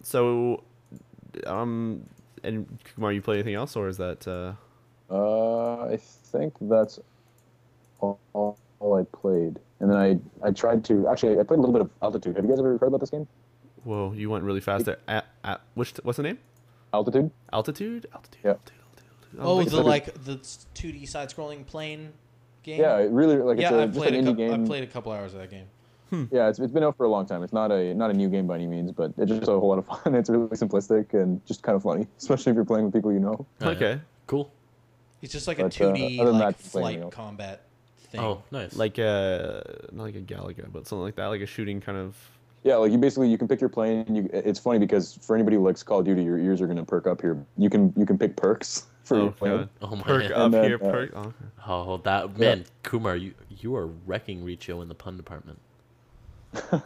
So, and Kumar, you play anything else, or is that? I think that's all I played. And then I tried to I played a little bit of Altitude. Have you guys ever heard about this game? Whoa, you went really fast there. What's the name? Altitude. Altitude. Yeah. Altitude. Oh, wait, the 2D side-scrolling plane game. Yeah, it really like Yeah, it's just an indie game. I played a couple hours of that game. Yeah, it's been out for a long time. It's not a new game by any means, but it's just a whole lot of fun. It's really simplistic and just kind of funny, especially if you're playing with people you know. Oh, yeah. Okay. Cool. It's just like a But, 2D other than like that, playing, flight you know. combat thing. Oh, nice. Like not like a Galaga, but something like that, like a shooting kind of. Yeah, like you can pick your plane. And it's funny because for anybody who likes Call of Duty, your ears are gonna perk up here. You can pick perks for your plane. God. Oh my Perk God. up then, here, perk. Oh, okay. Oh, that man, Kumar, you are wrecking Riccio in the pun department. I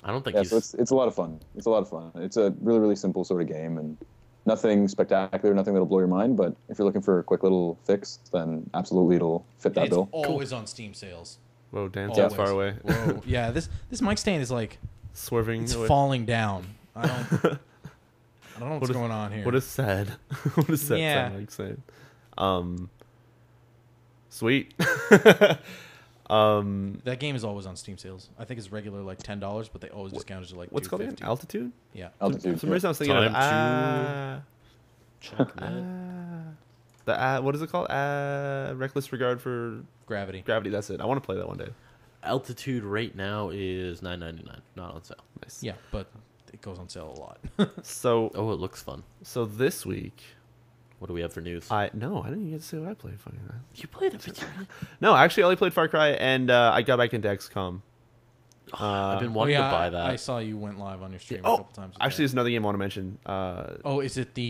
don't think Yeah, he's. so it's a lot of fun. It's a lot of fun. It's a really, really simple sort of game and nothing spectacular, nothing that'll blow your mind. But if you're looking for a quick little fix, then absolutely it'll fit that It's bill. always on Steam sales. Whoa, Dan, Always. sounds far away. Whoa. Yeah, this mic stand is like Swerving. it's away. falling down. I don't know what's What is- going on here. What is sad? What is that Yeah. sound like saying? Sweet. That game is always on Steam sales. I think it's regular like $10, but they always discount it to like What's it called again? $2.50. Altitude? Yeah. Altitude. For some reason I was thinking Time of Check that. the what is it called? Reckless regard for Gravity. gravity. That's it. I want to play that one day. Altitude right now is $9.99, not on sale. Nice. Yeah, but it goes on sale a lot. So Oh, it looks fun. this week What do we have for news? I didn't even get to say what I played. Funny enough. You played it, but No, actually, I only played Far Cry, and I got back into XCOM. I've been wanting to buy that. I saw you went live on your stream a Oh, couple times. with actually, that. there's another game I want to mention. Oh, is it the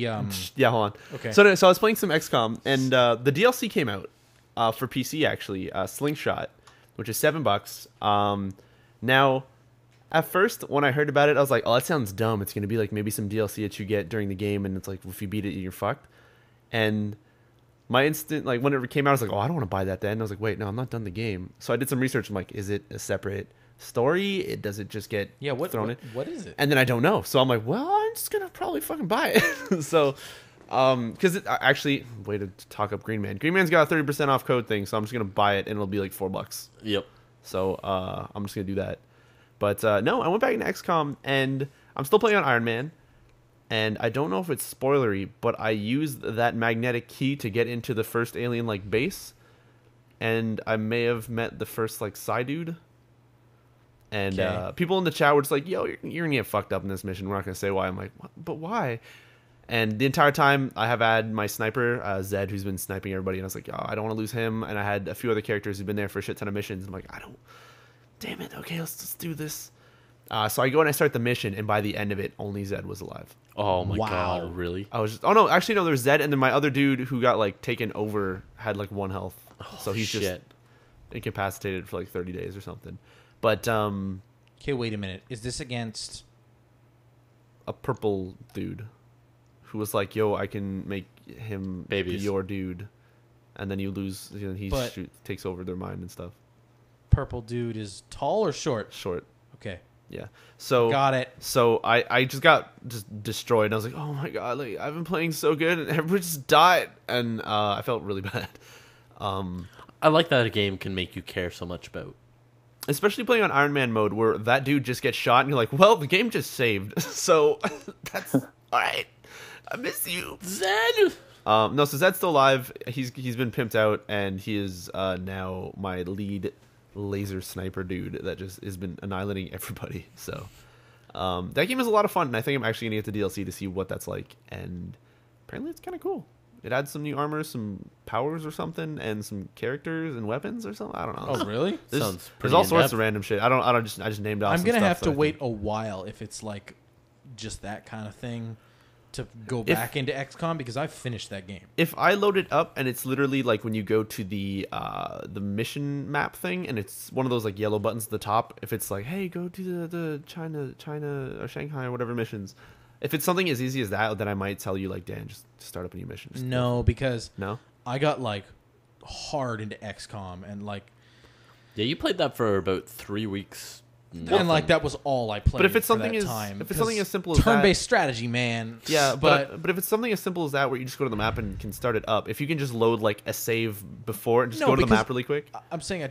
Yeah, hold on. Okay. So I was playing some XCOM, and the DLC came out for PC actually, Slingshot, which is $7. Now, at first when I heard about it, I was like, "Oh, that sounds dumb. It's gonna be like maybe some DLC that you get during the game, and it's like if you beat it, you're fucked." And my instant, like, whenever it came out, I was like, "Oh, I don't want to buy that." Then I was like, "Wait, no, I'm not done the game." So I did some research. I'm like, "Is it a separate story? Does it just get thrown in? What is it? And then I don't know. So I'm like, well, I'm just going to probably fucking buy it. So, because actually, way to talk up Green Man. Green Man's got a 30% off code thing, so I'm just going to buy it, and it'll be like $4. Yep. So I'm just going to do that. But no, I went back into XCOM, and I'm still playing on Iron Man. And I don't know if it's spoilery, but I used that magnetic key to get into the first alien-like base. And I may have met the first, like, Psy dude. And people in the chat were just like, yo, you're going to get fucked up in this mission. We're not going to say why. I'm like, what? But why? And the entire time, I have had my sniper, Zed, who's been sniping everybody. And I was like, oh, I don't want to lose him. And I had a few other characters who've been there for a shit ton of missions. I'm like, damn it. Okay, let's just do this. So I go and I start the mission. And by the end of it, only Zed was alive. Oh, my God. Really? I was just... Oh, no. Actually, no. There's Zed. And then my other dude who got, like, taken over had, like, 1 health. So he's just incapacitated for, like, 30 days or something. But, okay, wait a minute. Is this against... a purple dude who was like, yo, I can make him be your dude. And then you lose... You know, he takes over their mind and stuff. Purple dude is tall or short? Short. Okay. Yeah. So got it. So I just got destroyed. And I was like, oh my God, like I've been playing so good and everyone just died. And I felt really bad. I like that a game can make you care so much about. Especially playing on Iron Man mode where that dude just gets shot and you're like, well, the game just saved. So that's all right. I miss you, Zed. No, so Zed's still alive. He's been pimped out and he is now my lead laser sniper dude that just has been annihilating everybody. So that game is a lot of fun, and I think I'm actually gonna get the DLC to see what that's like. And apparently, it's kind of cool. It adds some new armor, some powers or something, and some characters and weapons or something. I don't know. Oh, really? There's all sorts of random shit. I just named off. I'm gonna have to wait a while if it's like just that kind of thing to go back into XCOM because I've finished that game. If I load it up and it's literally like when you go to the mission map thing and it's one of those like yellow buttons at the top, if it's like, hey, go to the China or Shanghai or whatever missions, if it's something as easy as that, then I might tell you like, Dan, just start up a new mission. No, because no, I got like hard into XCOM and like you played that for about 3 weeks. Nothing. And like that was all I played. But if it's something as simple as turn-based strategy, man. Yeah, but if it's something as simple as that, where you just go to the map and can start it up, if you can just load like a save before and just go to the map really quick. I'm saying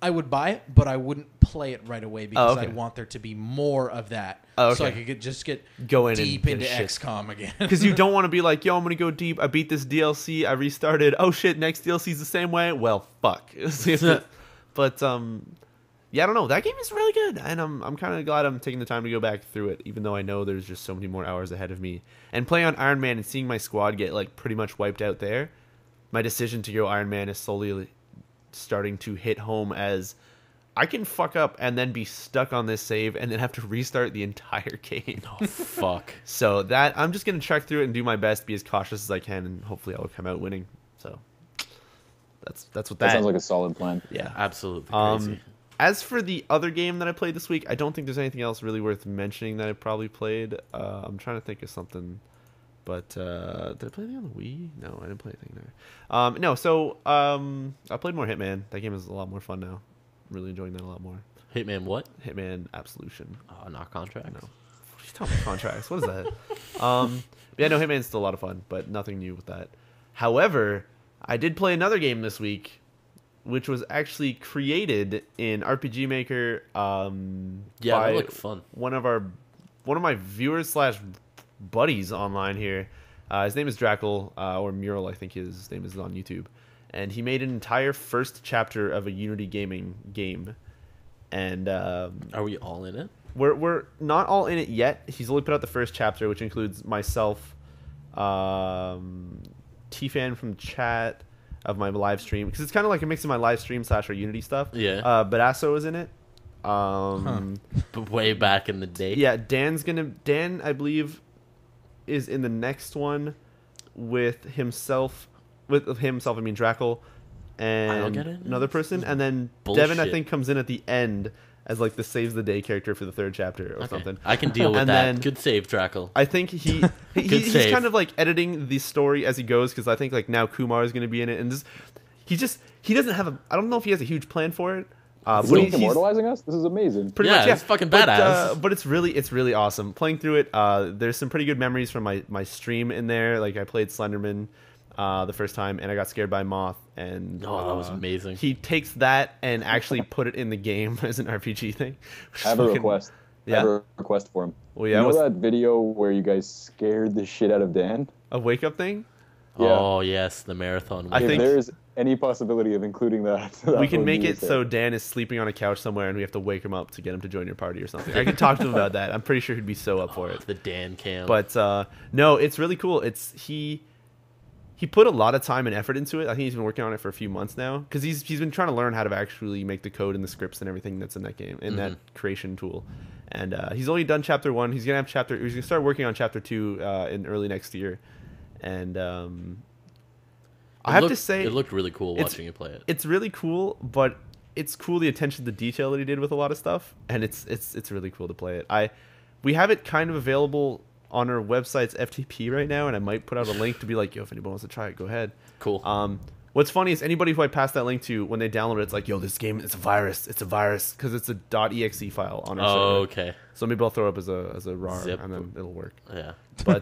I would buy it, but I wouldn't play it right away because I want there to be more of that, so I could get deep into XCOM again. Because you don't want to be like, yo, I'm gonna go deep. I beat this DLC. I restarted. Oh shit, next DLC's the same way. Well, fuck. But yeah, I don't know. That game is really good, and I'm kind of glad I'm taking the time to go back through it, even though I know there's just so many more hours ahead of me. And playing on Iron Man and seeing my squad get like pretty much wiped out there, my decision to go Iron Man is slowly starting to hit home as I can fuck up and then be stuck on this save and then have to restart the entire game. Oh, fuck. So that I'm just going to trek through it and do my best, be as cautious as I can, and hopefully I'll come out winning. So that's what that sounds like a solid plan. Yeah, absolutely crazy. As for the other game that I played this week, I don't think there's anything else really worth mentioning that I probably played. I'm trying to think of something, but did I play anything on the Wii? No, I didn't play anything there. No, so I played more Hitman. That game is a lot more fun now. I'm really enjoying that a lot more. Hitman what? Hitman Absolution. Not Contracts? No. What are you talking about, Contracts? What is that? Yeah, no, Hitman's still a lot of fun, but nothing new with that. However, I did play another game this week, which was actually created in RPG Maker. By that looked fun. One of my viewers / buddies online here. His name is Drackle, or Mural, I think his name is on YouTube, and he made an entire first chapter of a EunityGaming game. And are we all in it? We're not all in it yet. He's only put out the first chapter, which includes myself, T-Fan from chat of my live stream, because it's kind of like a mix of my live stream / our Unity stuff. Yeah. Badasso is in it. But way back in the day. Yeah, Dan, I believe, is in the next one with himself. I mean Drackle, and another person, and then Devin, I think, comes in at the end as like the saves the day character for the third chapter or something. I can deal with and that. Then, good save, Drackle. I think he's kind of like editing the story as he goes, because I think like now Kumar is going to be in it, and he doesn't have I don't know if he has a huge plan for it, Is he immortalizing us? This is amazing. Pretty much, yeah. It's fucking badass. But it's really awesome. Playing through it, there's some pretty good memories from my stream in there. Like I played Slenderman the first time, and I got scared by Moth. And that was amazing. He takes that and actually put it in the game as an RPG thing. I have a request. Yeah? I have a request for him. Well, yeah, you know that video where you guys scared the shit out of Dan? A wake-up thing? Yeah. Oh, yes, the marathon. I think if there's any possibility of including that, we can make it so Dan is sleeping on a couch somewhere and we have to wake him up to get him to join your party or something. I can talk to him about that. I'm pretty sure he'd be so up for it. The Dan cam. But no, it's really cool. He put a lot of time and effort into it. I think he's been working on it for a few months now because he's been trying to learn how to actually make the code and the scripts and everything that's in that game, in that creation tool. And he's only done chapter 1. He's gonna start working on chapter 2 in early next year. And I have to say, it looked really cool watching you play it. It's really cool, but it's cool the attention to detail that he did with a lot of stuff, and it's really cool to play it. We have it kind of available on our website's FTP right now, and I might put out a link to be like, yo, if anyone wants to try it, go ahead. Cool. What's funny is anybody who I pass that link to, when they download it, it's like, yo, this game is a virus. It's a virus because it's a .exe file on our server. Oh, okay. So maybe I'll throw it up as a RAR, Zip. and then it'll work. Yeah. But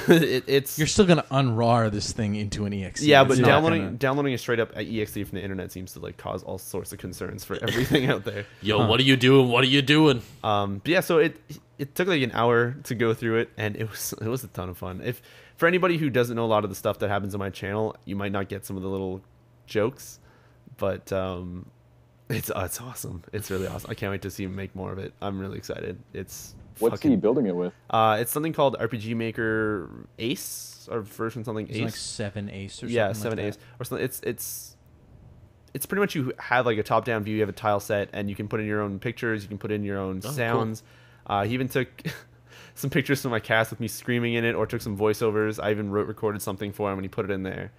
it's You're still gonna unrar this thing into an exe. yeah, but It's not gonna- downloading it straight up at exe from the internet seems to like cause all sorts of concerns for everything out there. Yo, what are you doing? What are you doing? But yeah, so it took like an hour to go through it, and it was a ton of fun. If for anybody who doesn't know a lot of the stuff that happens on my channel, you might not get some of the little jokes, but it's awesome. It's really awesome. I can't wait to see him make more of it. I'm really excited. What's he building it with? It's something called RPG Maker Ace or version something It's Ace. like 7 Ace or something. Yeah, like 7 that. Ace or something. It's pretty much you have like a top-down view. You have a tile set, and you can put in your own pictures. You can put in your own sounds. Cool. He even took some pictures from my cast with me screaming in it, or took some voiceovers. I even recorded something for him, and he put it in there.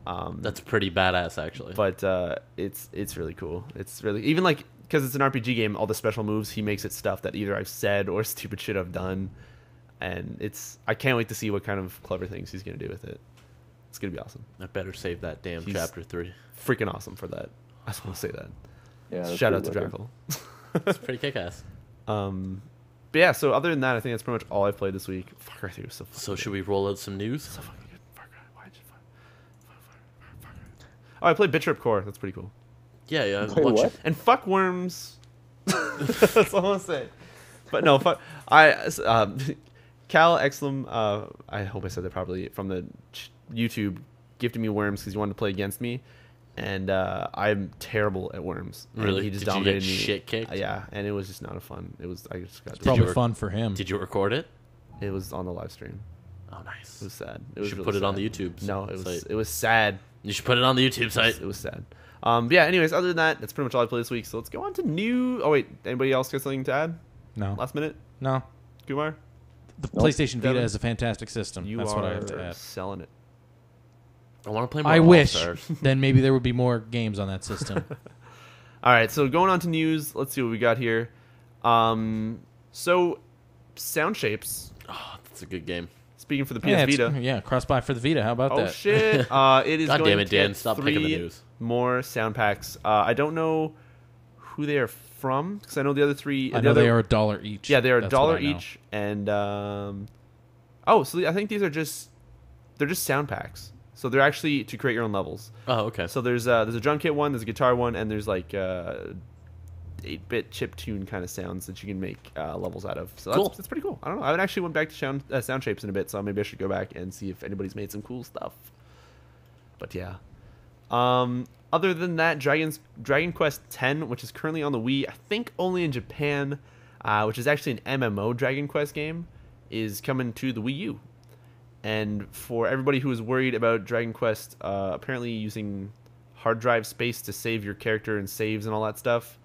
That's pretty badass, actually. But it's really cool. It's really even like because it's an RPG game. All the special moves he makes it stuff that either I've said or stupid shit I've done, and I can't wait to see what kind of clever things he's gonna do with it. It's gonna be awesome. I better save that damn He's chapter 3. Freaking awesome for that. I just want to say that. Yeah. that's Shout out to pretty wicked. Drackle. It's pretty kick-ass. But yeah, so other than that, I think that's pretty much all I've played this week. Far Cry 3 was so fucking So good. should we roll out some news? So fucking good. Far Cry. Why'd you Far Cry? Oh, I played Bittrip Core. That's pretty cool. Yeah. Wait, watch what? it. And fuck worms. That's all I want to say. But no, fuck. Cal Exlem, I hope I said that properly, from the YouTube, gifted me worms because he wanted to play against me. And I'm terrible at worms. And Really? He just Did you dominated get me. shit kicked? Yeah, and it was just not a fun. I just got. Probably fun for him. Did you record it? It was on the live stream. Oh, nice. It was sad. It You was should really put it on sad. the YouTube No, it was site. it was sad. You should put it on the YouTube site. It was sad. But yeah. Anyways, other than that, that's pretty much all I played this week. So let's go on to new. Oh wait, anybody else got something to add? No. Last minute, No. Kumar. The Nope. PlayStation Vita Devin? is a fantastic system. You That's are what I have to add. selling it. I want to play more I wish. All-Stars. Then maybe there would be more games on that system. All right, so going on to news. Let's see what we got here. So Sound Shapes. Oh, that's a good game. Speaking for the PS yeah, Vita. yeah, cross-buy for the Vita. How about Oh that? shit! It is God going damn it, to Dan. get Stop picking the 3 news. more sound packs. I don't know who they are from because I know the other 3. I the know other, they are $1 each. Yeah, they are That's $1 what I know. each, and so I think these are just sound packs. So they're actually to create your own levels. Oh, okay. So there's a drum kit one, there's a guitar one, and there's like 8-bit chiptune kind of sounds that you can make levels out of. So Cool. that's pretty cool. I don't know. I actually went back to sound shapes in a bit, so maybe I should go back and see if anybody's made some cool stuff. But yeah. Other than that, Dragon Quest X, which is currently on the Wii, I think only in Japan, which is actually an MMO Dragon Quest game, is coming to the Wii U. And for everybody who is worried about Dragon Quest apparently using hard drive space to save your character and saves and all that stuff,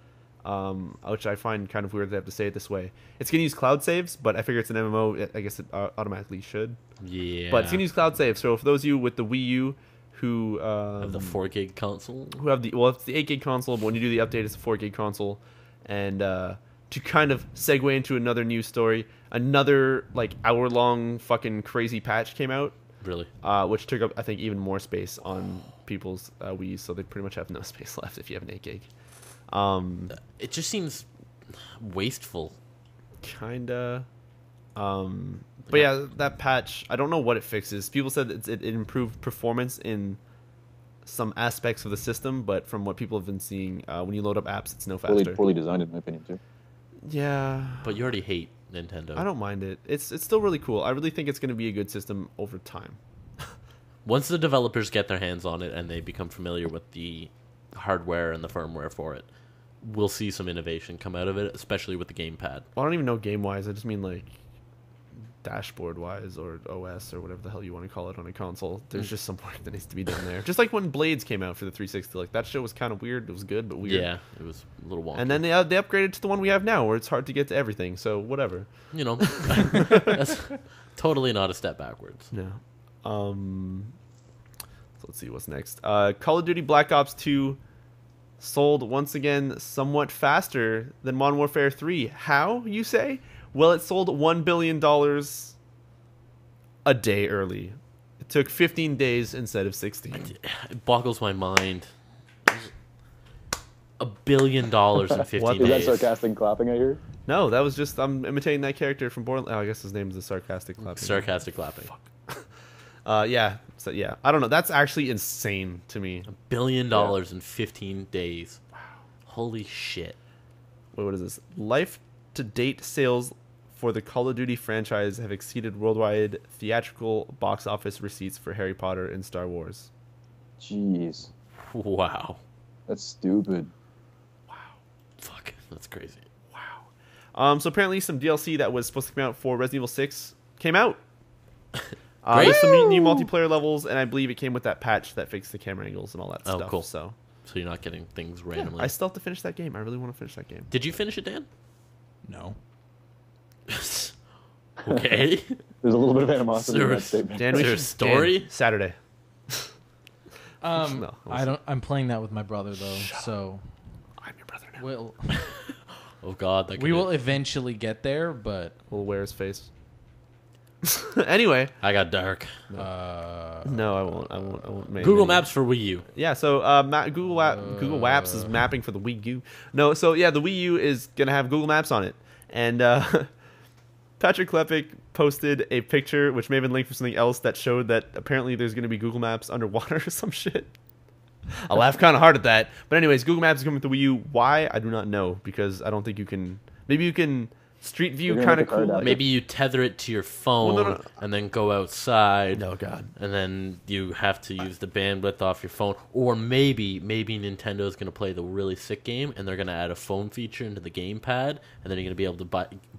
which I find kind of weird they have to say it this way. It's going to use cloud saves, but I figure it's an MMO. I guess it automatically should. Yeah. But it's going to use cloud saves. So for those of you with the Wii U who... Have the 4 gig console. who have it's the 8 gig console, but when you do the update, it's a 4 gig console. And to kind of segue into another news story, another like hour-long fucking crazy patch came out. Really? Which took up, I think, even more space on people's Wii's, so they pretty much have no space left if you have an 8 gig. It just seems wasteful. Kinda. But yeah, that patch, I don't know what it fixes. People said it improved performance in some aspects of the system, but from what people have been seeing, when you load up apps, it's no faster. Poorly designed, in my opinion, too. Yeah. But you already hate Nintendo. I don't mind it. It's still really cool. I really think it's going to be a good system over time. Once the developers get their hands on it and they become familiar with the hardware and the firmware for it, we'll see some innovation come out of it, especially with the gamepad. Well, I don't even know game-wise. I just mean, like, dashboard-wise or OS or whatever the hell you want to call it on a console. There's just some work that needs to be done there. Just like when Blades came out for the 360. Like, that show was kind of weird. It was good, but weird. Yeah, it was a little wonky. And then they upgraded to the one we have now, where it's hard to get to everything. So, whatever. You know, that's totally not a step backwards. No. So let's see what's next. Call of Duty Black Ops 2 sold once again somewhat faster than Modern Warfare 3. How, you say? Well, it sold $1 billion a day early. It took 15 days instead of 16. It boggles my mind. $1 billion in 15 Is days. that sarcastic clapping I hear? No, that was just, I'm imitating that character from Borderlands. Oh, I guess his name is the Sarcastic Clapping. Sarcastic clapping. Yeah. So, yeah. I don't know. That's actually insane to me. $1 billion in 15 days. Wow. Holy shit. Wait, what is this? Life-to-date sales for the Call of Duty franchise have exceeded worldwide theatrical box office receipts for Harry Potter and Star Wars. Jeez. Wow. That's stupid. Fuck. That's crazy. So apparently some DLC that was supposed to come out for Resident Evil 6 came out. Great. There's some new multiplayer levels, and I believe it came with that patch that fixed the camera angles and all that Oh, stuff. cool. So you're not getting things yeah, randomly. I still have to finish that game. I really want to finish that game. Did you finish it, Dan? No. Okay. There's a little bit of animosity in There that was- statement. Dan, Is we there a should- story? Dan, Saturday. No, I don't. I'm playing that with my brother though, so I'm your brother now. we'll Oh God, that could we be- will eventually get there. But We'll wear his face. Anyway, I got dark. no, I won't. Google Maps for Wii U. Yeah, so Google Maps is mapping for the Wii U. No, so yeah, the Wii U is gonna have Google Maps on it, and Patrick Klepek posted a picture which may have been linked from something else that showed that apparently there's gonna be Google Maps underwater or some shit. I laughed kind of hard at that, but anyways, Google Maps is coming with the Wii U. Why? I do not know, because I don't think you can. Maybe you can. Street View They're kind gonna of make a card cool. out. Maybe you tether it to your phone Well, no. and then go outside. No, God. And then you have to use the bandwidth off your phone. Or maybe Nintendo is going to play the really sick game and they're going to add a phone feature into the gamepad, and then you're going to be able to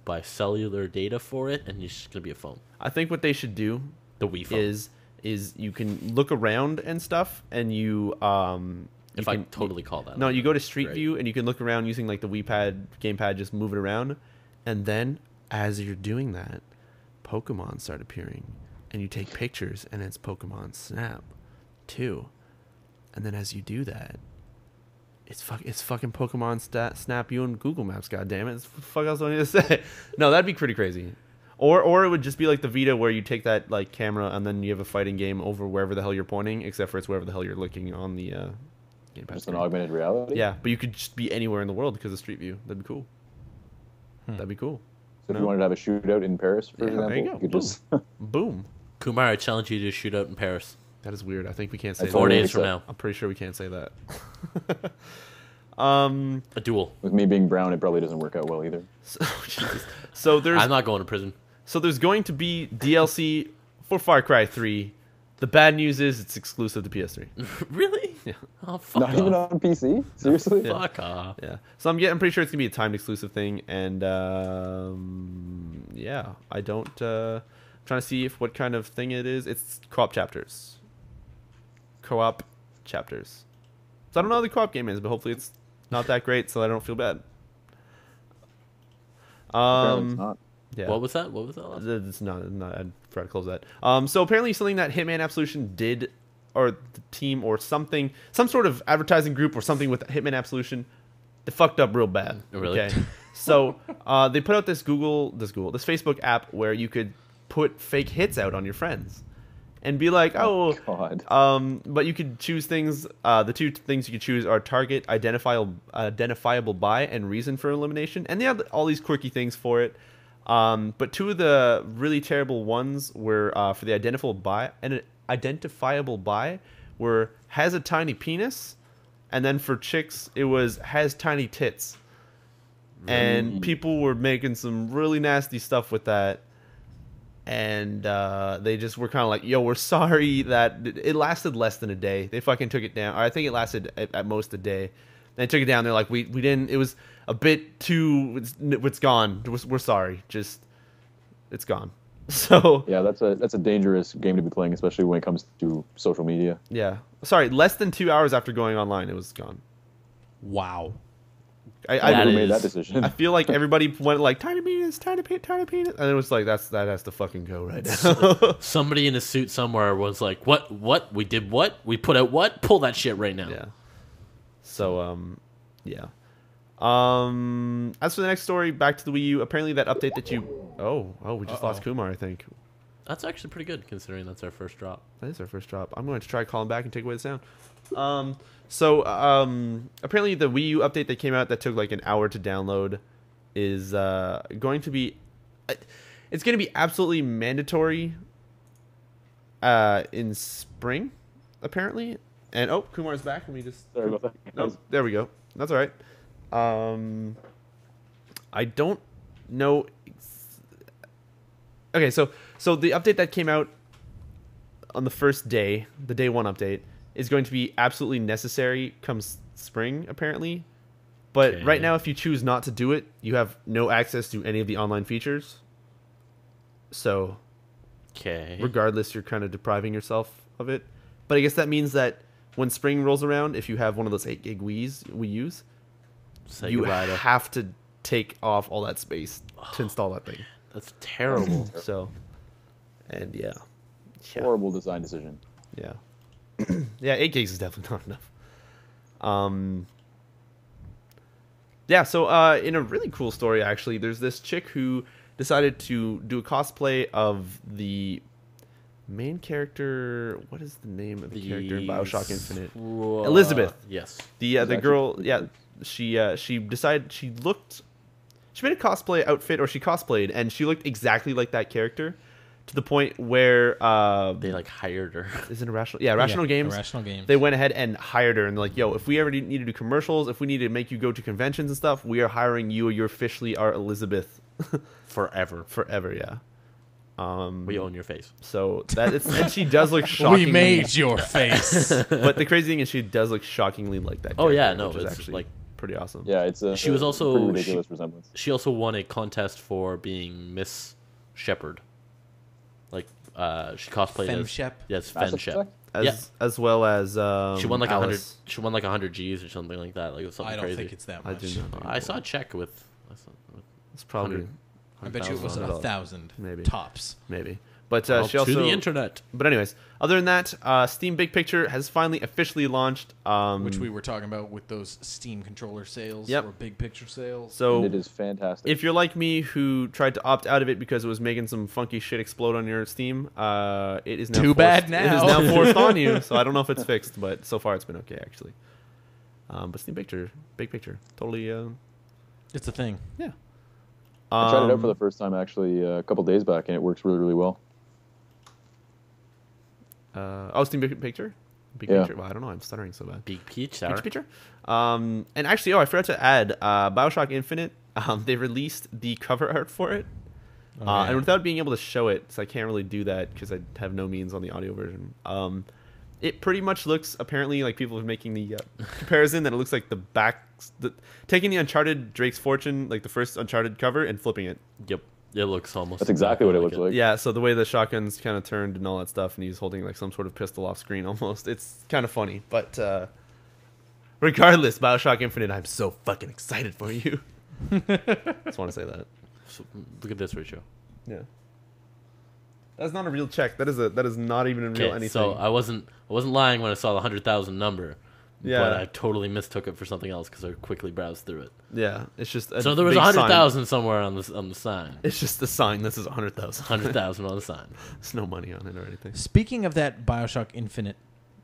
buy cellular data for it, and it's just going to be a phone. I think what they should do The Wii phone. is you can look around and stuff, and you if I totally call that. No, you go to Street Right. View and you can look around using like the Wii Pad, gamepad, just move it around, and then as you're doing that, Pokemon start appearing, and you take pictures, and it's Pokemon Snap, too, and then as you do that, it's fucking Pokemon Snap you on Google Maps. God damn it! What the fuck else do I need to say? No, that'd be pretty crazy. Or it would just be like the Vita, where you take that like camera and then you have a fighting game over wherever the hell you're pointing, except for it's wherever the hell you're looking on the gamepad. Just an screen. augmented reality? Yeah, but you could just be anywhere in the world because of Street View. That'd be cool. That'd be cool. So if No. you wanted to have a shootout in Paris, for Yeah, example, there you go. you could Boom. just... Boom. Kumar, I challenge you to shoot out in Paris. That is weird. I think we can't say That's that. 4 totally days from so. now. I'm pretty sure we can't say that. A duel. With me being brown, it probably doesn't work out well either. So there's I'm not going to prison. going to be DLC for Far Cry 3. The bad news is it's exclusive to PS3. Really? Yeah. Oh, fuck Not off. even on PC? Seriously? Fuck off. Yeah. So I'm pretty sure it's gonna be a timed exclusive thing, and yeah, I don't. I'm trying to see what kind of thing it is. It's co-op chapters. Co-op chapters. So I don't know how the co-op game is, but hopefully it's not that great, so I don't feel bad. Apparently it's not. Yeah. What was that? What was that last? It's not. I forgot to close that. So apparently something that Hitman Absolution did, or the team, or something, some sort of advertising group or something with Hitman Absolution, they fucked up real bad. Really? Okay. So they put out this Facebook app where you could put fake hits out on your friends, and be like, oh, God. but you could choose things. The two things you could choose are target, identifiable by, and reason for elimination, and they have all these quirky things for it. But two of the really terrible ones were for the identifiable by were has a tiny penis, and then for chicks it was has tiny tits, and people were making some really nasty stuff with that. And they just were kind of like, yo, we're sorry that it lasted less than a day. They fucking took it down. Or I think it lasted at most a day. They took it down. They're like, we didn't. It was a bit too. It's gone. We're sorry. Just it's gone. So Yeah, that's a dangerous game to be playing, especially when it comes to social media. yeah, sorry. Less than 2 hours after going online, it was gone. Wow. I That never made is- that decision. I feel like everybody went like tiny penis, tiny penis, and it was like that has to fucking go right now. Somebody in a suit somewhere was like, "What? We did what? We put out what? Pull that shit right now." Yeah. So yeah. As for the next story, back to the Wii U. Apparently, that update that you we just lost Kumar. I think That's actually pretty good considering that's our first drop. that is our first drop. I'm going to try calling back and take away the sound. So apparently, the Wii U update that came out that took like an hour to download is going to be. It's going to be absolutely mandatory in spring, apparently. And Kumar's back. Let me just. Sorry about that. No, there we go. That's all right. I don't know. Okay, so the update that came out on the first day, the day one update, is going to be absolutely necessary come spring, apparently. But Okay. right now, if you choose not to do it, you have no access to any of the online features. So, Okay. regardless, you're kind of depriving yourself of it. But I guess that means that when spring rolls around, if you have one of those 8 gig Wii's, Wii U's, Say you goodbye to. have to take off all that space to install that thing. That's terrible. So, and yeah. Horrible design decision. Yeah. Yeah, 8 gigs is definitely not enough. Yeah, so in a really cool story, actually, there's this chick who decided to do a cosplay of the main character. What is the name of the character in Bioshock Infinite? Elizabeth. Yes. The Exactly. girl, yeah, she decided she made a cosplay outfit, or she cosplayed, and she looked exactly like that character, to the point where They like hired her. is it Irrational Games. Irrational Games. They went ahead and hired her, and they're like, yo, if we ever need to do commercials, if we need to make you go to conventions and stuff, we are hiring you. You're officially our Elizabeth Forever. forever. Yeah. We own your face. So that it's and she does look shockingly. We made your face. But the crazy thing is, she does look shockingly like that. Oh, yeah, character, no, which is it's actually like- pretty awesome. Yeah, it's a She was also- pretty ridiculous resemblance. She also won a contest for being Miss Shepherd. Like, she cosplayed Fem as Shep. yes, Mass Fen Shep. Effect? As well as She won like 100. Alice. She won like 100 G's or something like that. Like it was something I don't crazy. think it's that I much. do not. think I it saw a was. check with. I saw, It's probably 100. I bet you it was 100,000. 1,000 Maybe. tops. maybe. But Well, she also to the internet. But anyways, other than that, Steam Big Picture has finally officially launched. Which we were talking about with those Steam controller sales Yep. or big picture sales. so And it is fantastic. if you're like me who tried to opt out of it because it was making some funky shit explode on your Steam, it is now Too forced, bad It now. is now forced on you. So I don't know if it's fixed, but so far it's been okay actually. But Steam Picture, Big Picture, totally. It's a thing. Yeah. I tried it out for the first time actually a couple days back, and it works really, really well. Steam Big Picture. Big Yeah. Picture. Well, I don't know. I'm stuttering so bad. Big Peach. Big Sour. Picture. And actually, I forgot to add Bioshock Infinite. They released the cover art for it. Okay. And without being able to show it, so I can't really do that because I have no means on the audio version. It pretty much looks, apparently, like people are making the comparison that it looks like taking the Uncharted Drake's Fortune, like the first Uncharted cover, and flipping it. Yep. It looks almost. That's exactly what it looks like. Yeah, so the way the shotgun's kind of turned and all that stuff, and he's holding like some sort of pistol off screen almost. It's kind of funny, but regardless, Bioshock Infinite, I'm so fucking excited for you. Just want to say that. So, look at this ratio. Yeah. That's not a real check. That is not even a real Okay, anything. so I wasn't lying when I saw the 100,000 number. Yeah. But I totally mistook it for something else because I quickly browsed through it. Yeah, it's just So there was big 100,000 somewhere on the sign. sign. It's just the sign. This is 100,000. 100,000 on the sign. There's no money on it or anything. Speaking of that Bioshock Infinite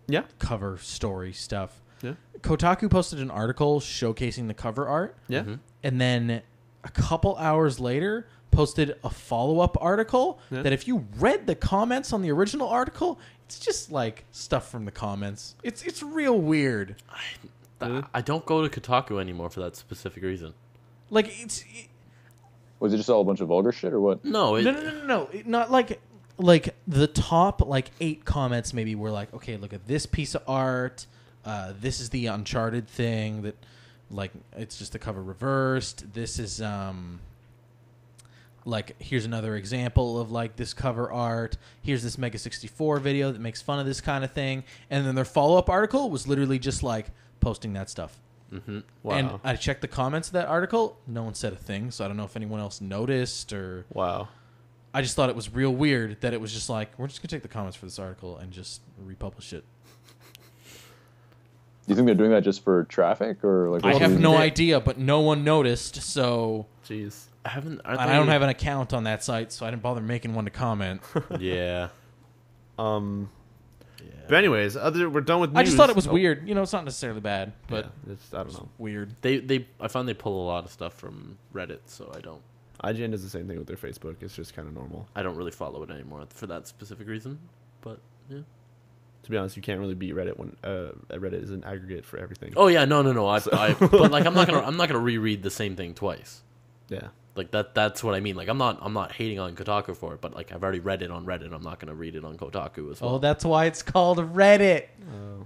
Yeah. cover story stuff, Yeah. Kotaku posted an article showcasing the cover art, Yeah. Mm-hmm. and then a couple hours later posted a follow-up article that if you read the comments on the original article, it's just like stuff from the comments. It's real weird. I don't go to Kotaku anymore for that specific reason. Like Was it just all a bunch of vulgar shit or what? No, no. Not like the top 8 comments maybe were like, okay, look at this piece of art. This is the Uncharted thing that it's just the cover reversed. This is here's another example of this cover art. Here's this Mega 64 video that makes fun of this kind of thing. And then their follow-up article was literally just posting that stuff. Mm-hmm. Wow. And I checked the comments of that article. No one said a thing, so I don't know if anyone else noticed or... Wow. I just thought it was real weird that it was just we're just going to take the comments for this article and just republish it. Do you think they're doing that just for traffic or I have no idea, but no one noticed, so... Jeez. I don't have an account on that site, so I didn't bother making one to comment. Yeah. But anyways, we're done with news. I just thought it was weird. It's not necessarily bad, but I don't know. Weird. I find they pull a lot of stuff from Reddit, so I don't. IGN does the same thing with their Facebook. It's just kind of normal. I don't really follow it anymore for that specific reason. But yeah. To be honest, you can't really beat Reddit when Reddit is an aggregate for everything. Oh yeah, no. But I'm not gonna reread the same thing twice. Yeah. That's what I mean. I'm not hating on Kotaku for it, but I've already read it on Reddit. I'm not gonna read it on Kotaku as well. Oh, that's why it's called Reddit.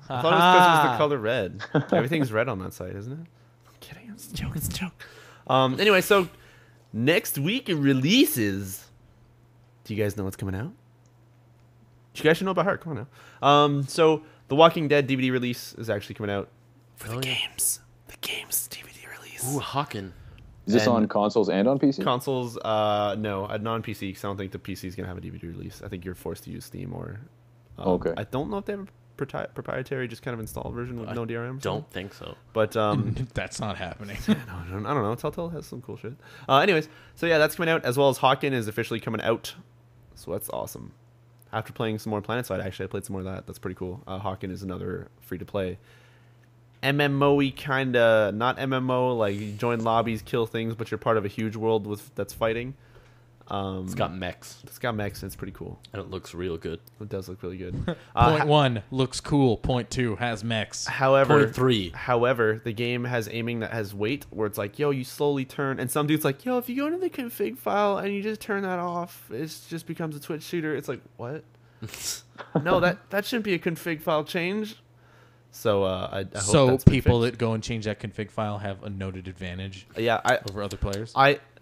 I thought it was because it was the color red. Everything's red on that site, isn't it? I'm kidding. It's a joke. It's a joke. Anyway, so next week it releases. Do you guys know what's coming out? You guys should know about her. Come on now. So the Walking Dead DVD release is actually coming out for the games. The games DVD release. Ooh, Hawken. Is this on consoles and on PC? Consoles, no, non-PC, because I don't think the PC is going to have a DVD release. I think you're forced to use Steam or... okay. I don't know if they have a proprietary, just kind of installed version with no DRM. Don't think so. But... That's not happening. I don't know. Telltale has some cool shit. Anyways, so yeah, that's coming out, as well as Hawken is officially coming out. So that's awesome. After playing some more PlanetSide, actually, I played some more of that. That's pretty cool. Hawken is another free-to-play MMO-y kind of, not MMO, you join lobbies, kill things, but you're part of a huge world that's fighting. It's got mechs. It's got mechs, and it's pretty cool. And it looks real good. It does look really good. Point 1 looks cool. Point 2 has mechs. However, Point 3. However, the game has aiming that has weight, where it's yo, you slowly turn, and some dude's yo, if you go into the config file and you just turn that off, it just becomes a Twitch shooter. It's what? No, that shouldn't be a config file change. So I hope so that's been people fixed. that go and change that config file have a noted advantage Yeah, over other players.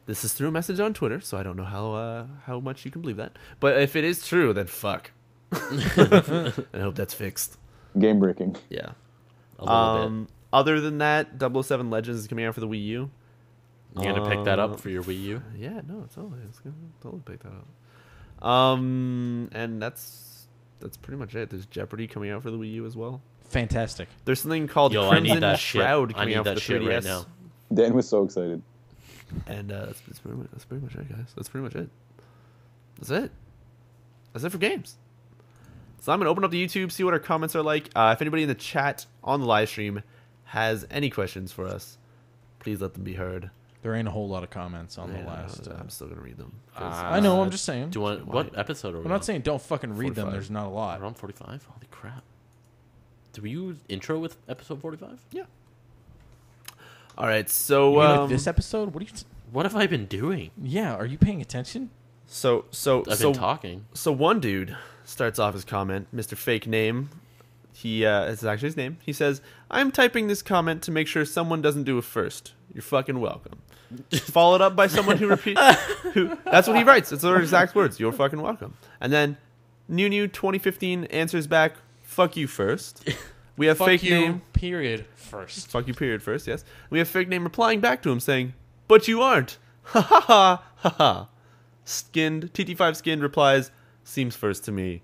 This is through a message on Twitter, so I don't know how much you can believe that. But if it is true, then fuck. I hope that's fixed. Game breaking. Yeah. A little bit. Other than that, 007 Legends is coming out for the Wii U. You gonna pick that up for your Wii U? Yeah, no, it's gonna totally pick that up. And that's pretty much it. There's Jeopardy coming out for the Wii U as well. Fantastic. There's something called Yo, I need Crimson that shit. Shroud I coming need out for that the shit 3DS right now. Dan was so excited. And that's pretty much it, guys. That's pretty much it. That's it for games. So I'm going to open up the YouTube, see what our comments are like. If anybody in the chat on the live stream has any questions for us, please let them be heard. There ain't a whole lot of comments on the Yeah, last. I'm still going to read them. I know, I'm just saying. Do you want what episode are we I'm not saying don't fucking read 45. them. There's not a lot. We're on 45? Holy crap. Did we use intro with episode 45? Yeah. All right, so... You mean like this episode? What are you... What have I been doing? Yeah, are you paying attention? So I've been talking. So one dude starts off his comment, Mr. Fake Name. It's actually his name. He says, "I'm typing this comment to make sure someone doesn't do it first. You're fucking welcome." Followed up by someone who repeats. That's what he writes. It's their exact words. You're fucking welcome. And then New 2015 answers back, "Fuck you first." We have Fuck Fake you, Name. period, first. Fuck you, period, first, yes. We have Fake Name replying back to him saying, "But you aren't." Ha ha ha ha ha. TT5 Skinned replies, "Seems first to me."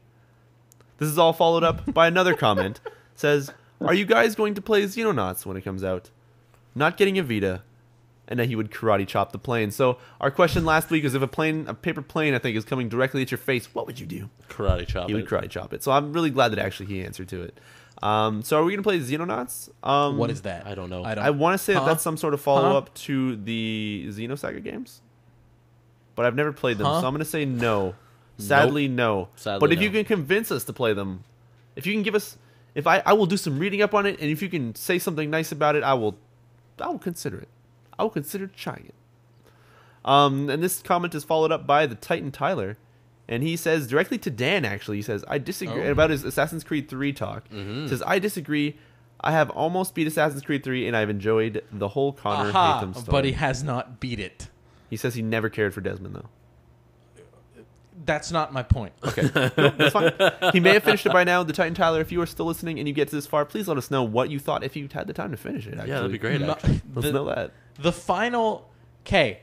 This is all followed up by another comment. Says, Are you guys going to play Xenonauts when it comes out? Not getting a Vita. And then he would karate chop the plane. So our question last week is if a paper plane, I think, is coming directly at your face, what would you do? Karate chop He would karate chop it. So I'm really glad that actually he answered to it. So are we going to play Xenonauts? What is that? I don't know. I want to say that that's some sort of follow-up to the Xenosaga games. But I've never played them, so I'm going to say no. Sadly, no. Sadly, but if no. you can convince us to play them, if you can give us... I will do some reading up on it, and if you can say something nice about it, I will consider it. I will consider trying it. And this comment is followed up by the Titan Tyler. And he says, directly to Dan, actually, he says, I disagree about his Assassin's Creed 3 talk. He says, I disagree. I have almost beat Assassin's Creed 3, and I've enjoyed the whole Connor Hatham story. But he has not beat it. He says he never cared for Desmond, though. That's not my point. Okay, no, that's fine. He may have finished it by now. The Titan Tyler, if you are still listening and you get to this far, please let us know what you thought if you had the time to finish it. Actually. Yeah, that'd be great. Actually. Let's know that. The final... Okay.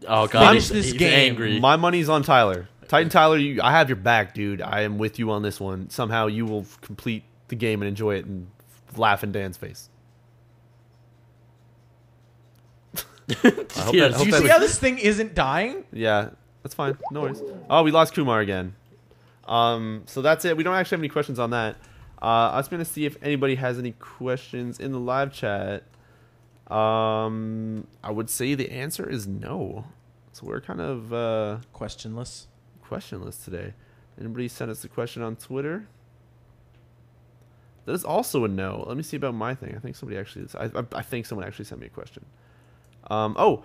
Oh God, Finish this he's game. angry. My money's on Tyler. Titan Tyler, I have your back, dude. I am with you on this one. Somehow you will complete the game and enjoy it and laugh in Dan's face. Do you see how this thing isn't dying? Yeah, that's fine. No worries. Oh, we lost Kumar again. So that's it. We don't actually have any questions on that. I was going to see if anybody has any questions in the live chat. I would say the answer is no. So we're kind of questionless today. Anybody sent us a question on Twitter? That is also a no. Let me see about my thing. I think somebody actually. I think someone actually sent me a question. Also,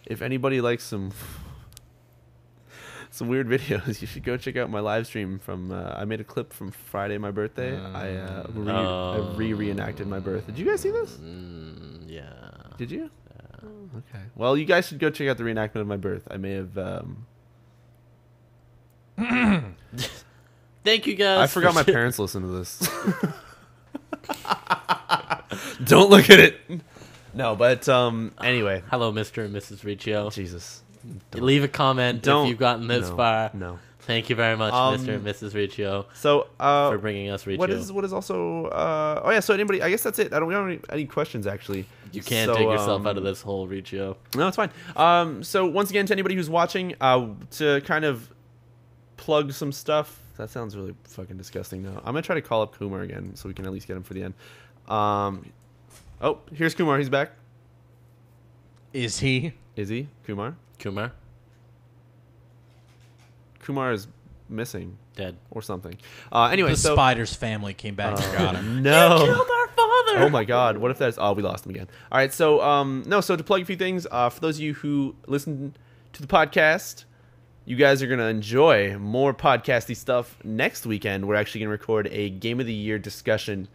if anybody likes some weird videos, you should go check out my live stream from. I made a clip from Friday, my birthday. I reenacted my birth. Did you guys see this? Yeah. Did you? Yeah. Oh, okay. Well, you guys should go check out the reenactment of my birth. I may have. Thank you guys. I forgot my parents listen to this. Don't look at it. No, but anyway. Hello, Mr. and Mrs. Riccio. Jesus. Leave a comment if you've gotten this far. No. Thank you very much, Mr. and Mrs. Riccio. So for bringing us Riccio. What is also? Oh yeah. So anybody? I guess that's it. We don't have any questions actually. You can't take yourself out of this whole Riccio. No, it's fine. So once again, to anybody who's watching, to kind of plug some stuff. That sounds really fucking disgusting. Now I'm gonna try to call up Kumar again so we can at least get him for the end. Oh, here's Kumar. He's back. Is he? Is he? Kumar is missing. Dead. Or something. Anyway, the Spider's family came back and got him. No. They killed our father. Oh my God. What if that's... Oh, we lost him again. All right. So, so to plug a few things, for those of you who listen to the podcast, you guys are going to enjoy more podcasty stuff next weekend. We're actually going to record a Game of the Year discussion.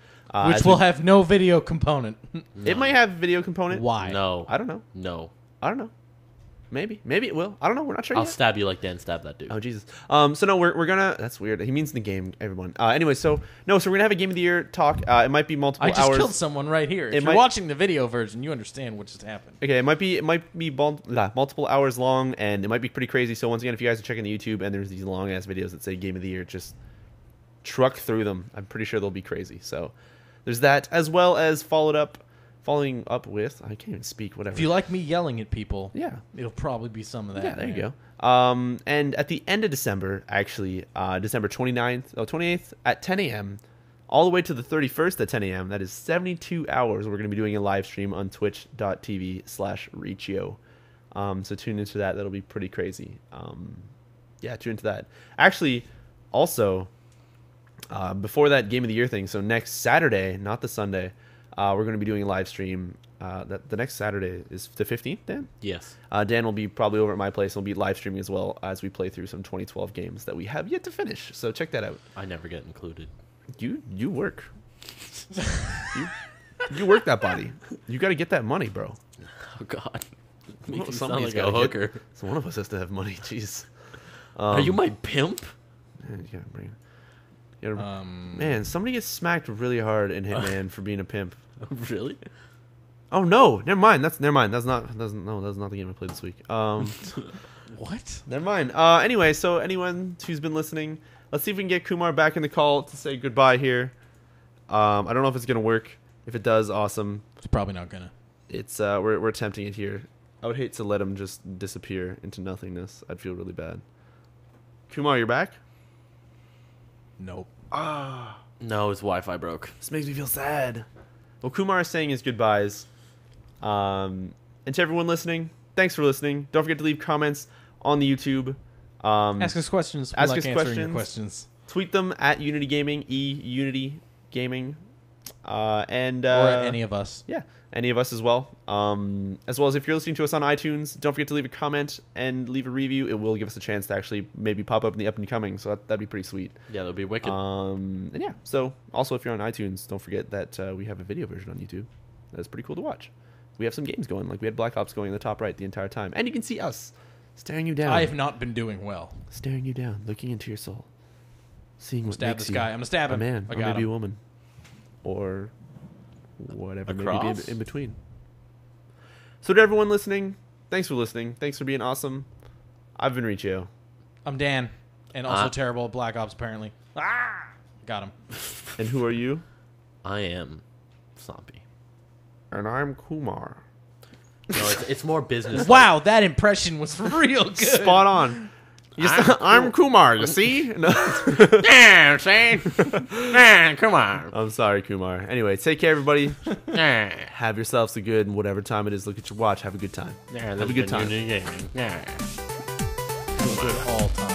Which will have no video component. It might have a video component. Why? No. I don't know. No. I don't know. Maybe it will. I don't know. We're not sure I'll yet. stab you like Dan stabbed that dude. Oh Jesus. So no, we're gonna. That's weird. He means the game, everyone. Anyway, so we're gonna have a Game of the Year talk. It might be multiple hours. I just killed someone right here. If you're watching the video version, you understand what just happened. Okay, it might be multiple hours long, and it might be pretty crazy. So once again, if you guys are checking the YouTube and there's these long ass videos that say Game of the Year, just truck through them. I'm pretty sure they'll be crazy. So there's that, as well as following up with, I can't even speak, whatever. If you like me yelling at people, yeah, it'll probably be some of that. Yeah, there you go. And at the end of December, actually, December 28th at 10 a.m., all the way to the 31st at 10 a.m., that is 72 hours, we're going to be doing a live stream on twitch.tv/Riccio. So tune into that. That'll be pretty crazy. Yeah, tune into that. Actually, also, before that Game of the Year thing, so next Saturday, not the Sunday, we're going to be doing a live stream. The next Saturday is the 15th, Dan? Yes. Dan will be probably over at my place. We'll be live streaming as well as we play through some 2012 games that we have yet to finish. So check that out. I never get included. You work. you work that body. You got to get that money, bro. Oh, God. Make Well, you sound somebody's like a gotta hooker. So one of us has to have money. Jeez. Are you my pimp? Man, you gotta bring... man, somebody gets smacked really hard in Hitman for being a pimp. Really? Oh no! Never mind. That's not the game I played this week. What? Never mind. Anyway, so anyone who's been listening, let's see if we can get Kumar back in the call to say goodbye here. I don't know if it's gonna work. If it does, awesome. It's probably not gonna. It's we're attempting it here. I would hate to let him just disappear into nothingness. I'd feel really bad. Kumar, you're back? Nope. Ah, No, his Wi-Fi broke. this makes me feel sad. Well, Kumar is saying his goodbyes. And to everyone listening, thanks for listening. Don't forget to leave comments on the YouTube. Ask us questions. We ask like us answering your questions. questions. Tweet them at EunityGaming, EunityGaming, and Or at any of us. yeah, any of us as well. As well as if you're listening to us on iTunes, don't forget to leave a comment and leave a review. It will give us a chance to actually maybe pop up in the up and coming, so that'd be pretty sweet. Yeah, that'd be wicked. And yeah, so also if you're on iTunes, don't forget that we have a video version on YouTube. That's pretty cool to watch. We have some games going, like we had Black Ops going in the top right the entire time, and you can see us staring you down. I have not been doing well. Staring you down, looking into your soul, seeing what Stab makes this guy. I'm gonna stab a him. man, I or got maybe him. a woman, or whatever, A maybe cross? in between. So to everyone listening, thanks for listening. Thanks for being awesome. I've been Riccio. I'm Dan, and also terrible at Black Ops apparently. Ah, got him. And who are you? I am Somppi. And I'm Kumar. No, it's more business. Wow, that impression was real good. Spot on. I'm Kumar, you see? No. Yeah, see? Man, come on. I'm sorry, Kumar. Anyway, take care, everybody. Yeah, Have yourselves a good, whatever time it is, look at your watch. Have a good time. yeah, Have a good time. Yeah. Good all time.